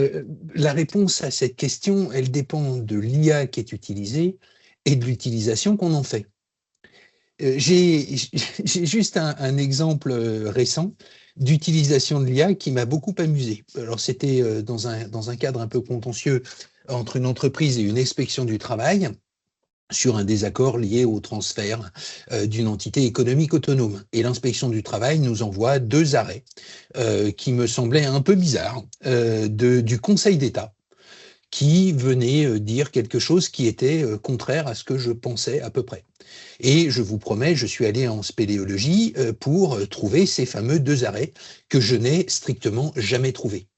la réponse à cette question, elle dépend de l'IA qui est utilisée et de l'utilisation qu'on en fait. J'ai juste un exemple récent d'utilisation de l'IA qui m'a beaucoup amusé. Alors, c'était dans un cadre un peu contentieux entre une entreprise et une inspection du travail sur un désaccord lié au transfert d'une entité économique autonome. Et l'inspection du travail nous envoie 2 arrêts qui me semblaient un peu bizarres du Conseil d'État, qui venait dire quelque chose qui était contraire à ce que je pensais à peu près. Et je vous promets, je suis allé en spéléologie pour trouver ces fameux 2 arrêts que je n'ai strictement jamais trouvés.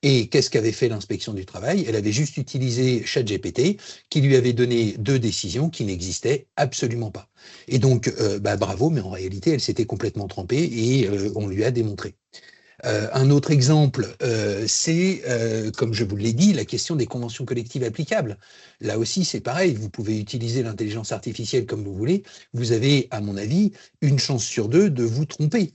Et qu'est-ce qu'avait fait l'inspection du travail? Elle avait juste utilisé ChatGPT, qui lui avait donné 2 décisions qui n'existaient absolument pas. Et donc, bravo, mais en réalité, elle s'était complètement trompée et on lui a démontré. Un autre exemple, c'est, comme je vous l'ai dit, la question des conventions collectives applicables. Là aussi, c'est pareil, vous pouvez utiliser l'intelligence artificielle comme vous voulez. Vous avez, à mon avis, une chance sur 2 de vous tromper.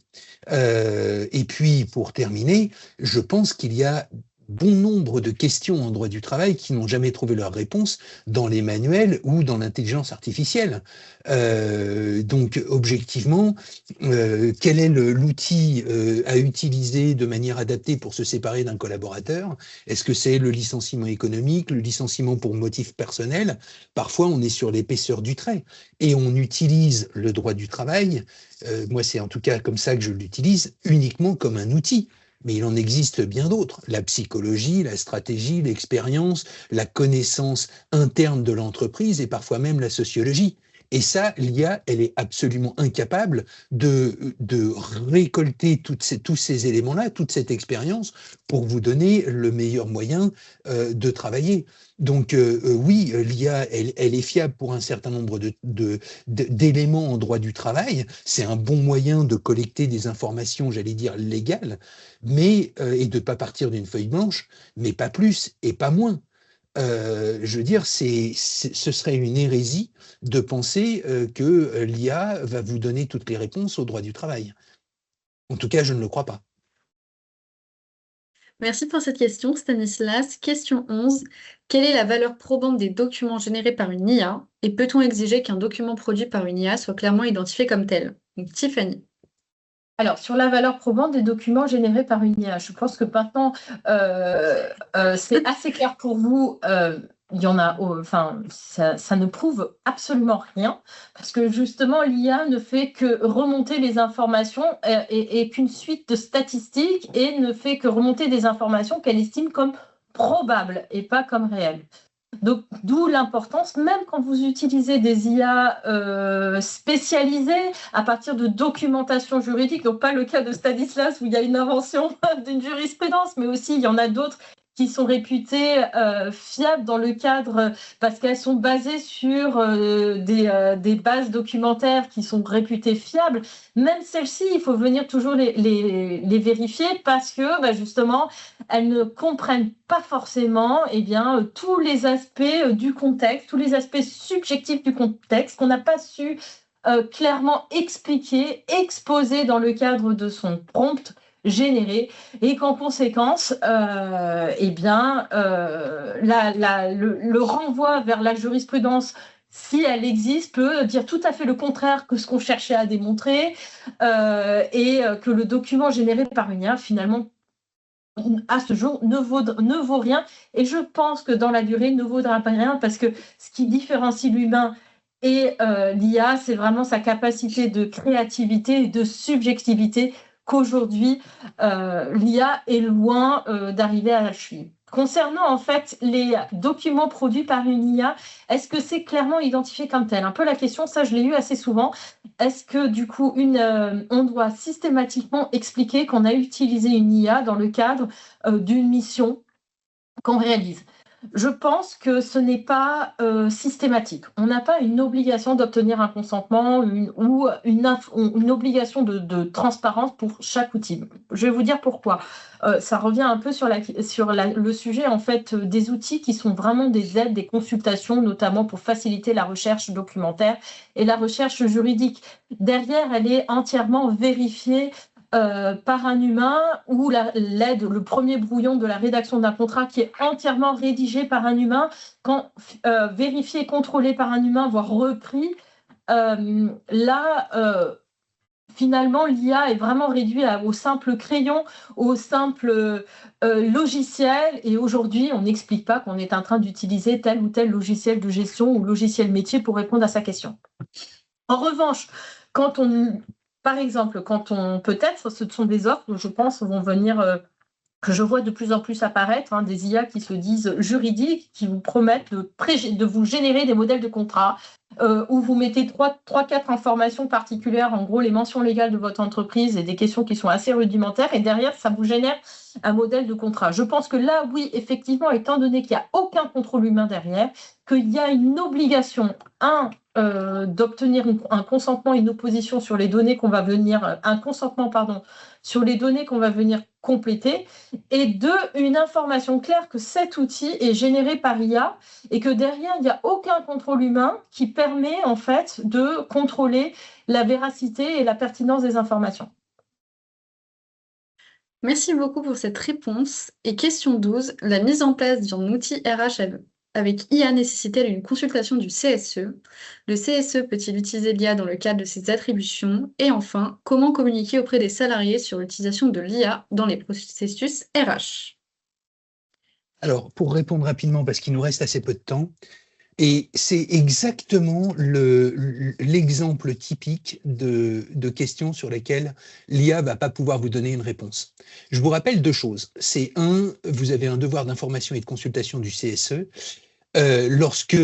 Et puis, pour terminer, je pense qu'il y a bon nombre de questions en droit du travail qui n'ont jamais trouvé leur réponse dans les manuels ou dans l'intelligence artificielle. Donc, objectivement, quel est l'outil à utiliser de manière adaptée pour se séparer d'un collaborateur? Est-ce que c'est le licenciement économique, le licenciement pour motif personnel? Parfois, on est sur l'épaisseur du trait et on utilise le droit du travail. Moi, c'est en tout cas comme ça que je l'utilise, uniquement comme un outil. Mais il en existe bien d'autres. La psychologie, la stratégie, l'expérience, la connaissance interne de l'entreprise et parfois même la sociologie. Et ça, l'IA, elle est absolument incapable de récolter tous ces éléments-là, toute cette expérience pour vous donner le meilleur moyen de travailler. Donc oui, l'IA, elle est fiable pour un certain nombre d'éléments en droit du travail. C'est un bon moyen de collecter des informations, j'allais dire, légales, mais et de ne pas partir d'une feuille blanche, mais pas plus et pas moins. Je veux dire, ce serait une hérésie de penser que l'IA va vous donner toutes les réponses au droit du travail. En tout cas, je ne le crois pas. Merci pour cette question, Stanislas. Question 11. Quelle est la valeur probante des documents générés par une IA et peut-on exiger qu'un document produit par une IA soit clairement identifié comme tel? Donc, Tiffany. Alors, sur la valeur probante des documents générés par une IA, je pense que maintenant, c'est assez clair pour vous. Il y en a, ça ne prouve absolument rien, parce que justement, l'IA ne fait que remonter les informations et qu'une suite de statistiques et ne fait que remonter des informations qu'elle estime comme probables et pas comme réelles. Donc, d'où l'importance, même quand vous utilisez des IA spécialisées à partir de documentation juridique, donc pas le cas de Stanislas où il y a une invention d'une jurisprudence, mais aussi il y en a d'autres qui sont réputées fiables dans le cadre, parce qu'elles sont basées sur des bases documentaires qui sont réputées fiables. Même celles-ci, il faut venir toujours les vérifier parce que justement, elles ne comprennent pas forcément tous les aspects du contexte, tous les aspects subjectifs du contexte qu'on n'a pas su clairement expliquer, exposer dans le cadre de son prompt généré, et qu'en conséquence, le renvoi vers la jurisprudence, si elle existe, peut dire tout à fait le contraire que ce qu'on cherchait à démontrer, et que le document généré par une IA, finalement, à ce jour, ne vaut rien. Et je pense que dans la durée, ne vaudra pas rien, parce que ce qui différencie l'humain et l'IA, c'est vraiment sa capacité de créativité et de subjectivité, qu'aujourd'hui, l'IA est loin d'arriver à la cheville. Concernant en fait les documents produits par une IA, est-ce que c'est clairement identifié comme tel? Un peu la question, ça je l'ai eu assez souvent. Est-ce que du coup, on doit systématiquement expliquer qu'on a utilisé une IA dans le cadre d'une mission qu'on réalise? Je pense que ce n'est pas systématique. On n'a pas une obligation d'obtenir un consentement ou une obligation de transparence pour chaque outil. Je vais vous dire pourquoi. Ça revient un peu sur le sujet en fait des outils qui sont vraiment des aides, des consultations, notamment pour faciliter la recherche documentaire et la recherche juridique. Derrière, elle est entièrement vérifiée par un humain, ou l'aide, le premier brouillon de la rédaction d'un contrat qui est entièrement rédigé par un humain, vérifié, contrôlé par un humain, voire repris. Finalement, l'IA est vraiment réduite au simple crayon, au simple logiciel. Et aujourd'hui, on n'explique pas qu'on est en train d'utiliser tel ou tel logiciel de gestion ou logiciel métier pour répondre à sa question. En revanche, par exemple, peut-être, ce sont des offres, je pense, vont venir, que je vois de plus en plus apparaître, des IA qui se disent juridiques, qui vous promettent de vous générer des modèles de contrat, où vous mettez 3-4 informations particulières, en gros les mentions légales de votre entreprise et des questions qui sont assez rudimentaires, et derrière, ça vous génère un modèle de contrat. Je pense que là, oui, effectivement, étant donné qu'il n'y a aucun contrôle humain derrière, qu'il y a une obligation, d'obtenir un consentement, une opposition sur les données qu'on va venir, un consentement, pardon, sur les données qu'on va venir compléter, et deux, une information claire que cet outil est généré par IA et que derrière, il n'y a aucun contrôle humain qui permet en fait de contrôler la véracité et la pertinence des informations. Merci beaucoup pour cette réponse. Et question 12, la mise en place d'un outil RH avec IA nécessite-t-elle une consultation du CSE? Le CSE peut-il utiliser l'IA dans le cadre de ses attributions? Et enfin, comment communiquer auprès des salariés sur l'utilisation de l'IA dans les processus RH? Alors, pour répondre rapidement, parce qu'il nous reste assez peu de temps, et c'est exactement l'exemple typique de questions sur lesquelles l'IA va pas pouvoir vous donner une réponse. Je vous rappelle deux choses. C'est vous avez un devoir d'information et de consultation du CSE. Lorsque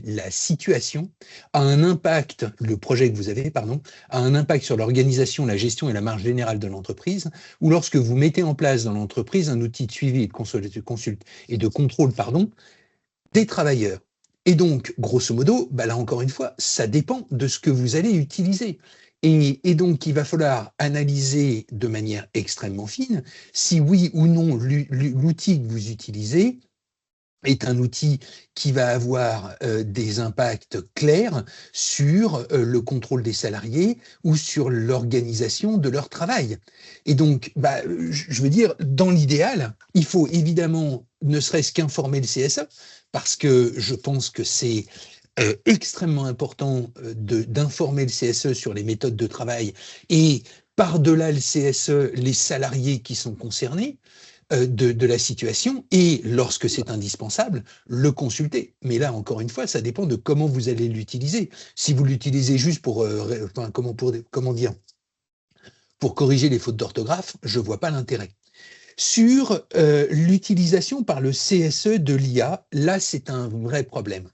la situation a un impact, le projet que vous avez, pardon, a un impact sur l'organisation, la gestion et la marge générale de l'entreprise, ou lorsque vous mettez en place dans l'entreprise un outil de suivi et de contrôle, des travailleurs. Et donc, grosso modo, là encore une fois, ça dépend de ce que vous allez utiliser. Et donc, il va falloir analyser de manière extrêmement fine si oui ou non l'outil que vous utilisez est un outil qui va avoir des impacts clairs sur le contrôle des salariés ou sur l'organisation de leur travail. Et donc, je veux dire, dans l'idéal, il faut évidemment ne serait-ce qu'informer le CSE, parce que je pense que c'est extrêmement important d'informer le CSE sur les méthodes de travail et par-delà le CSE, les salariés qui sont concernés de la situation, et lorsque c'est indispensable, le consulter. Mais là, encore une fois, ça dépend de comment vous allez l'utiliser. Si vous l'utilisez juste pour corriger les fautes d'orthographe, je vois pas l'intérêt. Sur l'utilisation par le CSE de l'IA, là, c'est un vrai problème.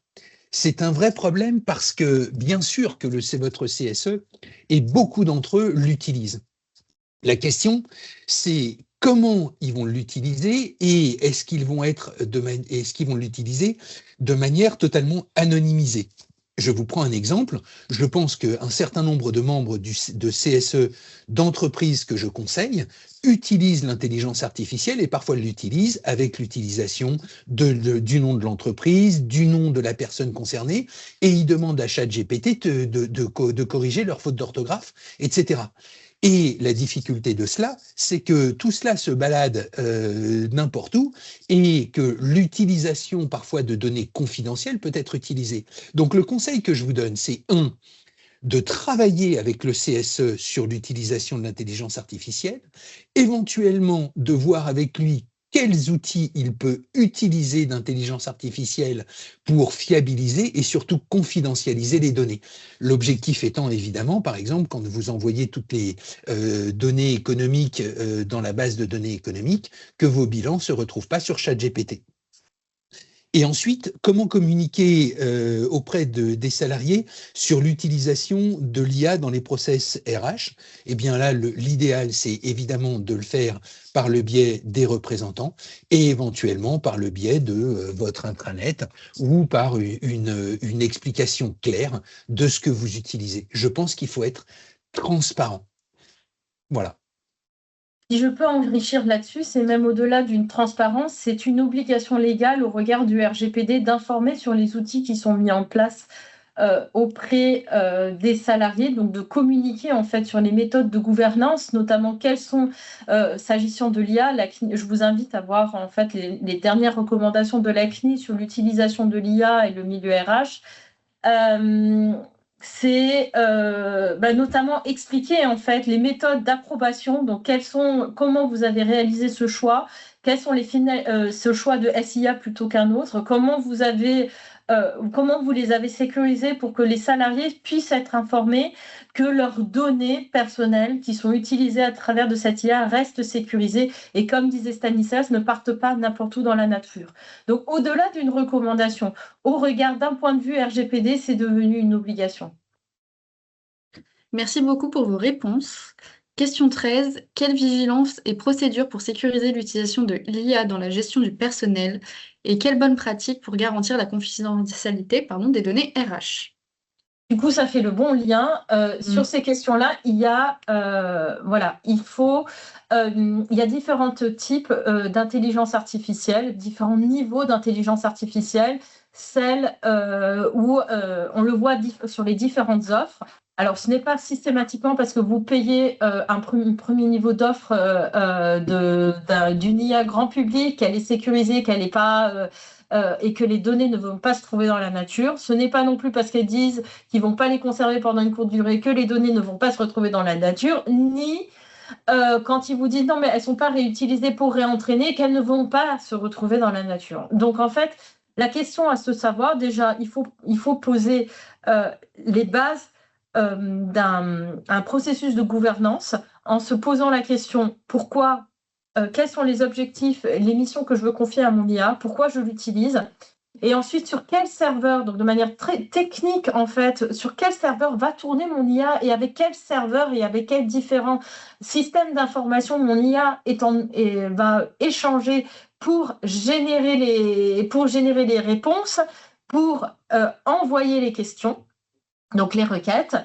C'est un vrai problème parce que, bien sûr que c'est votre CSE, et beaucoup d'entre eux l'utilisent. La question, c'est comment ils vont l'utiliser et est-ce qu'ils vont l'utiliser de manière totalement anonymisée. Je vous prends un exemple. Je pense qu'un certain nombre de membres de CSE d'entreprises que je conseille utilisent l'intelligence artificielle et parfois l'utilisent avec l'utilisation du nom de l'entreprise, du nom de la personne concernée, et ils demandent à ChatGPT de corriger leurs fautes d'orthographe, etc. Et la difficulté de cela, c'est que tout cela se balade n'importe où et que l'utilisation parfois de données confidentielles peut être utilisée. Donc le conseil que je vous donne, c'est de travailler avec le CSE sur l'utilisation de l'intelligence artificielle, éventuellement de voir avec lui quels outils il peut utiliser d'intelligence artificielle pour fiabiliser et surtout confidentialiser les données. L'objectif étant évidemment, par exemple, quand vous envoyez toutes les données économiques dans la base de données économiques, que vos bilans ne se retrouvent pas sur ChatGPT. Et ensuite, comment communiquer auprès des salariés sur l'utilisation de l'IA dans les process RH? Eh bien là, l'idéal, c'est évidemment de le faire par le biais des représentants et éventuellement par le biais de votre intranet ou par une explication claire de ce que vous utilisez. Je pense qu'il faut être transparent. Voilà. Si je peux enrichir là-dessus, c'est même au-delà d'une transparence, c'est une obligation légale au regard du RGPD d'informer sur les outils qui sont mis en place auprès des salariés, donc de communiquer en fait sur les méthodes de gouvernance, notamment quelles sont, s'agissant de l'IA, je vous invite à voir en fait les dernières recommandations de la CNIL sur l'utilisation de l'IA et le milieu RH. C'est notamment expliquer en fait les méthodes d'approbation, donc comment vous avez réalisé ce choix, quels sont ce choix de SIA plutôt qu'un autre, comment vous les avez sécurisés pour que les salariés puissent être informés que leurs données personnelles qui sont utilisées à travers de cette IA restent sécurisées et, comme disait Stanislas, ne partent pas n'importe où dans la nature. Donc au-delà d'une recommandation, au regard d'un point de vue RGPD, c'est devenu une obligation. Merci beaucoup pour vos réponses. Question 13. Quelle vigilance et procédure pour sécuriser l'utilisation de l'IA dans la gestion du personnel et quelles bonnes pratiques pour garantir la confidentialité des données RH? Du coup, ça fait le bon lien. Sur ces questions-là, il y a, il y a différents types d'intelligence artificielle, différents niveaux d'intelligence artificielle, celles où on le voit sur les différentes offres. Alors, ce n'est pas systématiquement parce que vous payez un premier niveau d'offre d'une IA grand public, qu'elle est sécurisée, qu'elle n'est pas... et que les données ne vont pas se trouver dans la nature. Ce n'est pas non plus parce qu'elles disent qu'ils ne vont pas les conserver pendant une courte durée que les données ne vont pas se retrouver dans la nature, ni quand ils vous disent non mais elles ne sont pas réutilisées pour réentraîner, qu'elles ne vont pas se retrouver dans la nature. Donc en fait, la question à se savoir, déjà, il faut poser les bases d'un processus de gouvernance en se posant la question pourquoi, quels sont les objectifs, les missions que je veux confier à mon IA, pourquoi je l'utilise, et ensuite sur quel serveur, donc de manière très technique en fait, sur quel serveur va tourner mon IA et avec quel serveur et avec quels différents systèmes d'information mon IA va échanger pour générer les réponses, pour envoyer les questions. Donc les requêtes,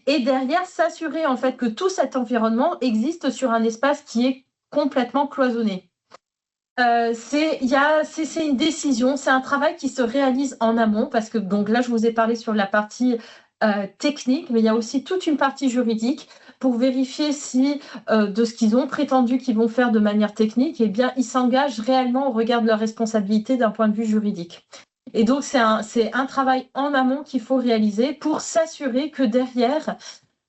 et derrière s'assurer en fait que tout cet environnement existe sur un espace qui est complètement cloisonné. C'est une décision, c'est un travail qui se réalise en amont parce que donc là je vous ai parlé sur la partie technique, mais il y a aussi toute une partie juridique pour vérifier si de ce qu'ils ont prétendu qu'ils vont faire de manière technique, eh bien ils s'engagent réellement au regard de leurs responsabilités d'un point de vue juridique. Et donc, c'est un travail en amont qu'il faut réaliser pour s'assurer que derrière,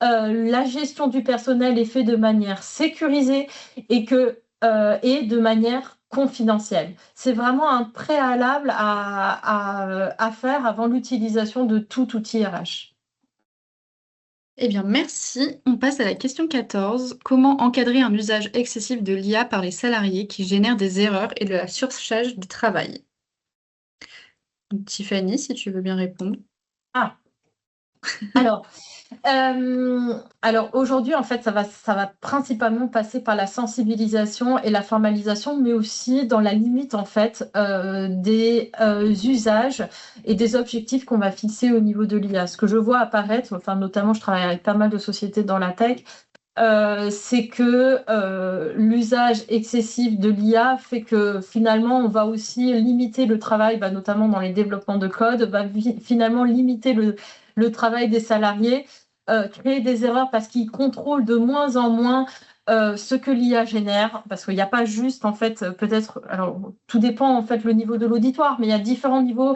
la gestion du personnel est faite de manière sécurisée et de manière confidentielle. C'est vraiment un préalable à faire avant l'utilisation de tout outil RH. Eh bien, merci. On passe à la question 14. Comment encadrer un usage excessif de l'IA par les salariés qui génère des erreurs et de la surcharge du travail? Tiffany, si tu veux bien répondre. Alors aujourd'hui, en fait, ça va principalement passer par la sensibilisation et la formalisation, mais aussi dans la limite, en fait, des usages et des objectifs qu'on va fixer au niveau de l'IA. Ce que je vois apparaître, enfin, notamment, je travaille avec pas mal de sociétés dans la tech, c'est que l'usage excessif de l'IA fait que finalement on va aussi limiter le travail, notamment dans les développements de code, va finalement limiter le travail des salariés, créer des erreurs parce qu'ils contrôlent de moins en moins ce que l'IA génère, parce qu'il n'y a pas juste en fait peut-être, alors tout dépend en fait le niveau de l'auditoire, mais il y a différents niveaux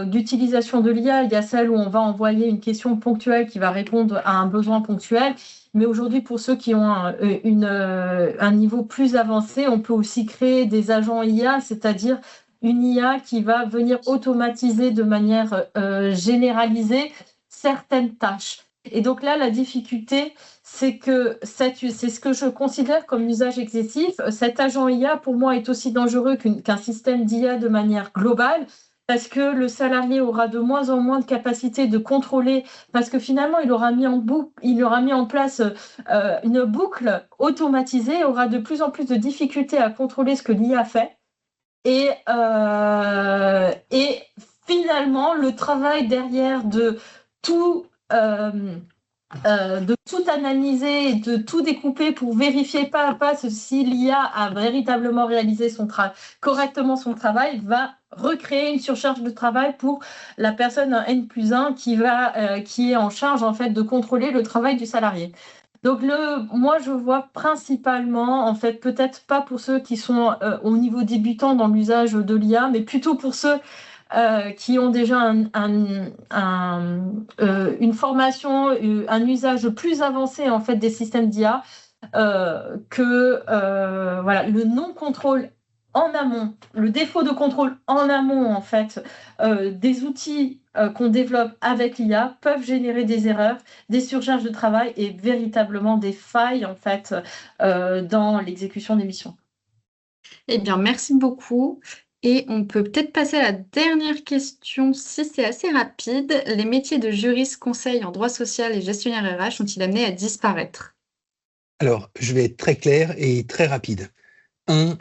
d'utilisation de l'IA. Il y a celle où on va envoyer une question ponctuelle qui va répondre à un besoin ponctuel. Mais aujourd'hui, pour ceux qui ont un niveau plus avancé, on peut aussi créer des agents IA, c'est-à-dire une IA qui va venir automatiser de manière généralisée certaines tâches. Et donc là, la difficulté, c'est que c'est ce que je considère comme usage excessif. Cet agent IA, pour moi, est aussi dangereux qu'un système d'IA de manière globale, parce que le salarié aura de moins en moins de capacité de contrôler, parce que finalement, il aura mis en place une boucle automatisée, aura de plus en plus de difficultés à contrôler ce que l'IA fait. Et finalement, le travail derrière de tout analyser, de tout découper pour vérifier pas à pas si l'IA a véritablement réalisé correctement son travail, va recréer une surcharge de travail pour la personne N+1 qui est en charge en fait de contrôler le travail du salarié. Donc moi je vois principalement, en fait, peut-être pas pour ceux qui sont au niveau débutant dans l'usage de l'IA, mais plutôt pour ceux qui ont déjà une formation, un usage plus avancé en fait des systèmes d'IA, voilà, le non-contrôle en amont, le défaut de contrôle en amont en fait des outils qu'on développe avec l'IA peuvent générer des erreurs, des surcharges de travail et véritablement des failles en fait dans l'exécution des missions. Eh bien, merci beaucoup. Et on peut peut-être passer à la dernière question, si c'est assez rapide. Les métiers de juriste, conseil en droit social et gestionnaire RH sont-ils amenés à disparaître? Alors, je vais être très clair et très rapide.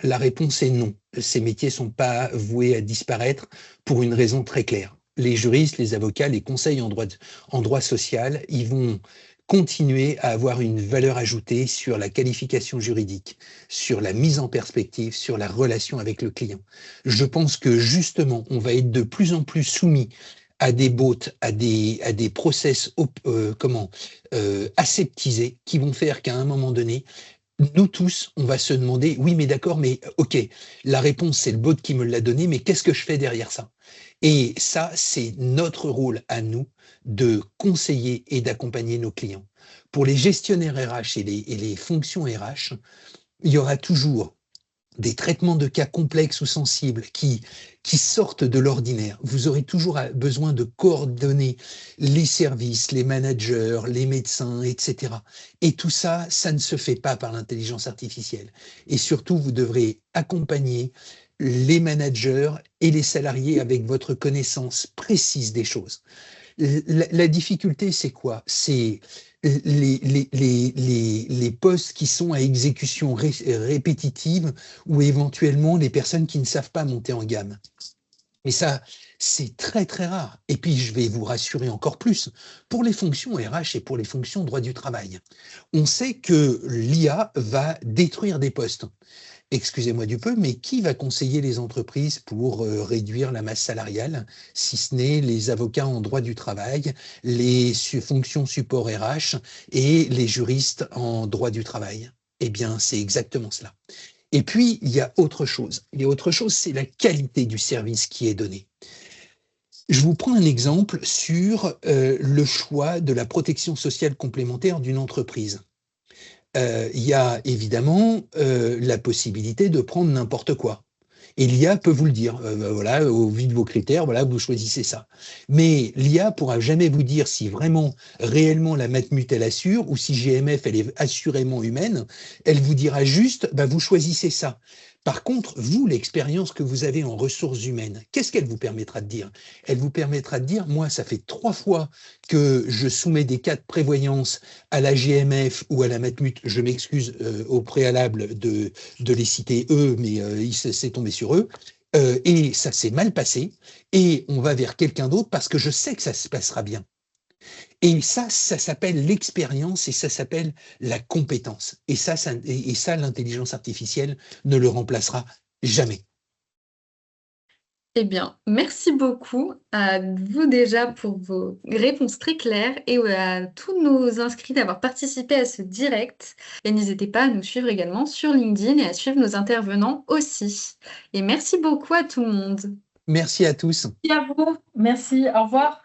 La réponse est non. Ces métiers ne sont pas voués à disparaître pour une raison très claire. Les juristes, les avocats, les conseils en droit social, ils vont continuer à avoir une valeur ajoutée sur la qualification juridique, sur la mise en perspective, sur la relation avec le client. Je pense que justement, on va être de plus en plus soumis à des bots, à des process aseptisés qui vont faire qu'à un moment donné, nous tous, on va se demander, oui, mais d'accord, mais ok, la réponse, c'est le bot qui me l'a donné, mais qu'est-ce que je fais derrière ça? Et ça, c'est notre rôle à nous de conseiller et d'accompagner nos clients. Pour les gestionnaires RH et les fonctions RH, il y aura toujours des traitements de cas complexes ou sensibles qui sortent de l'ordinaire. Vous aurez toujours besoin de coordonner les services, les managers, les médecins, etc. Et tout ça, ça ne se fait pas par l'intelligence artificielle. Et surtout, vous devrez accompagner les managers et les salariés avec votre connaissance précise des choses. La difficulté, c'est quoi? C'est les postes qui sont à exécution répétitive ou éventuellement les personnes qui ne savent pas monter en gamme. Mais ça, c'est très, très rare. Et puis, je vais vous rassurer encore plus, pour les fonctions RH et pour les fonctions droit du travail, on sait que l'IA va détruire des postes. Excusez-moi du peu, mais qui va conseiller les entreprises pour réduire la masse salariale, si ce n'est les avocats en droit du travail, les fonctions support RH et les juristes en droit du travail? Eh bien, c'est exactement cela. Et puis, il y a autre chose. Il y a autre chose, c'est la qualité du service qui est donné. Je vous prends un exemple sur le choix de la protection sociale complémentaire d'une entreprise. Il y a évidemment la possibilité de prendre n'importe quoi. Et l'IA peut vous le dire, voilà, au vu de vos critères, voilà, vous choisissez ça. Mais l'IA pourra jamais vous dire si vraiment, réellement, la Matmut, elle assure, ou si GMF, elle est assurément humaine. Elle vous dira juste, bah, vous choisissez ça. Par contre, vous, l'expérience que vous avez en ressources humaines, qu'est-ce qu'elle vous permettra de dire? Elle vous permettra de dire, moi, ça fait 3 fois que je soumets des cas de prévoyance à la GMF ou à la Matmut. Je m'excuse au préalable de les citer eux, mais c'est tombé sur eux. Et ça s'est mal passé. Et on va vers quelqu'un d'autre parce que je sais que ça se passera bien. Et ça s'appelle l'expérience et ça s'appelle la compétence. Et ça, l'intelligence artificielle ne le remplacera jamais. Eh bien, merci beaucoup à vous déjà pour vos réponses très claires et à tous nos inscrits d'avoir participé à ce direct. Et n'hésitez pas à nous suivre également sur LinkedIn et à suivre nos intervenants aussi. Et merci beaucoup à tout le monde. Merci à tous. Merci à vous. Merci. Au revoir.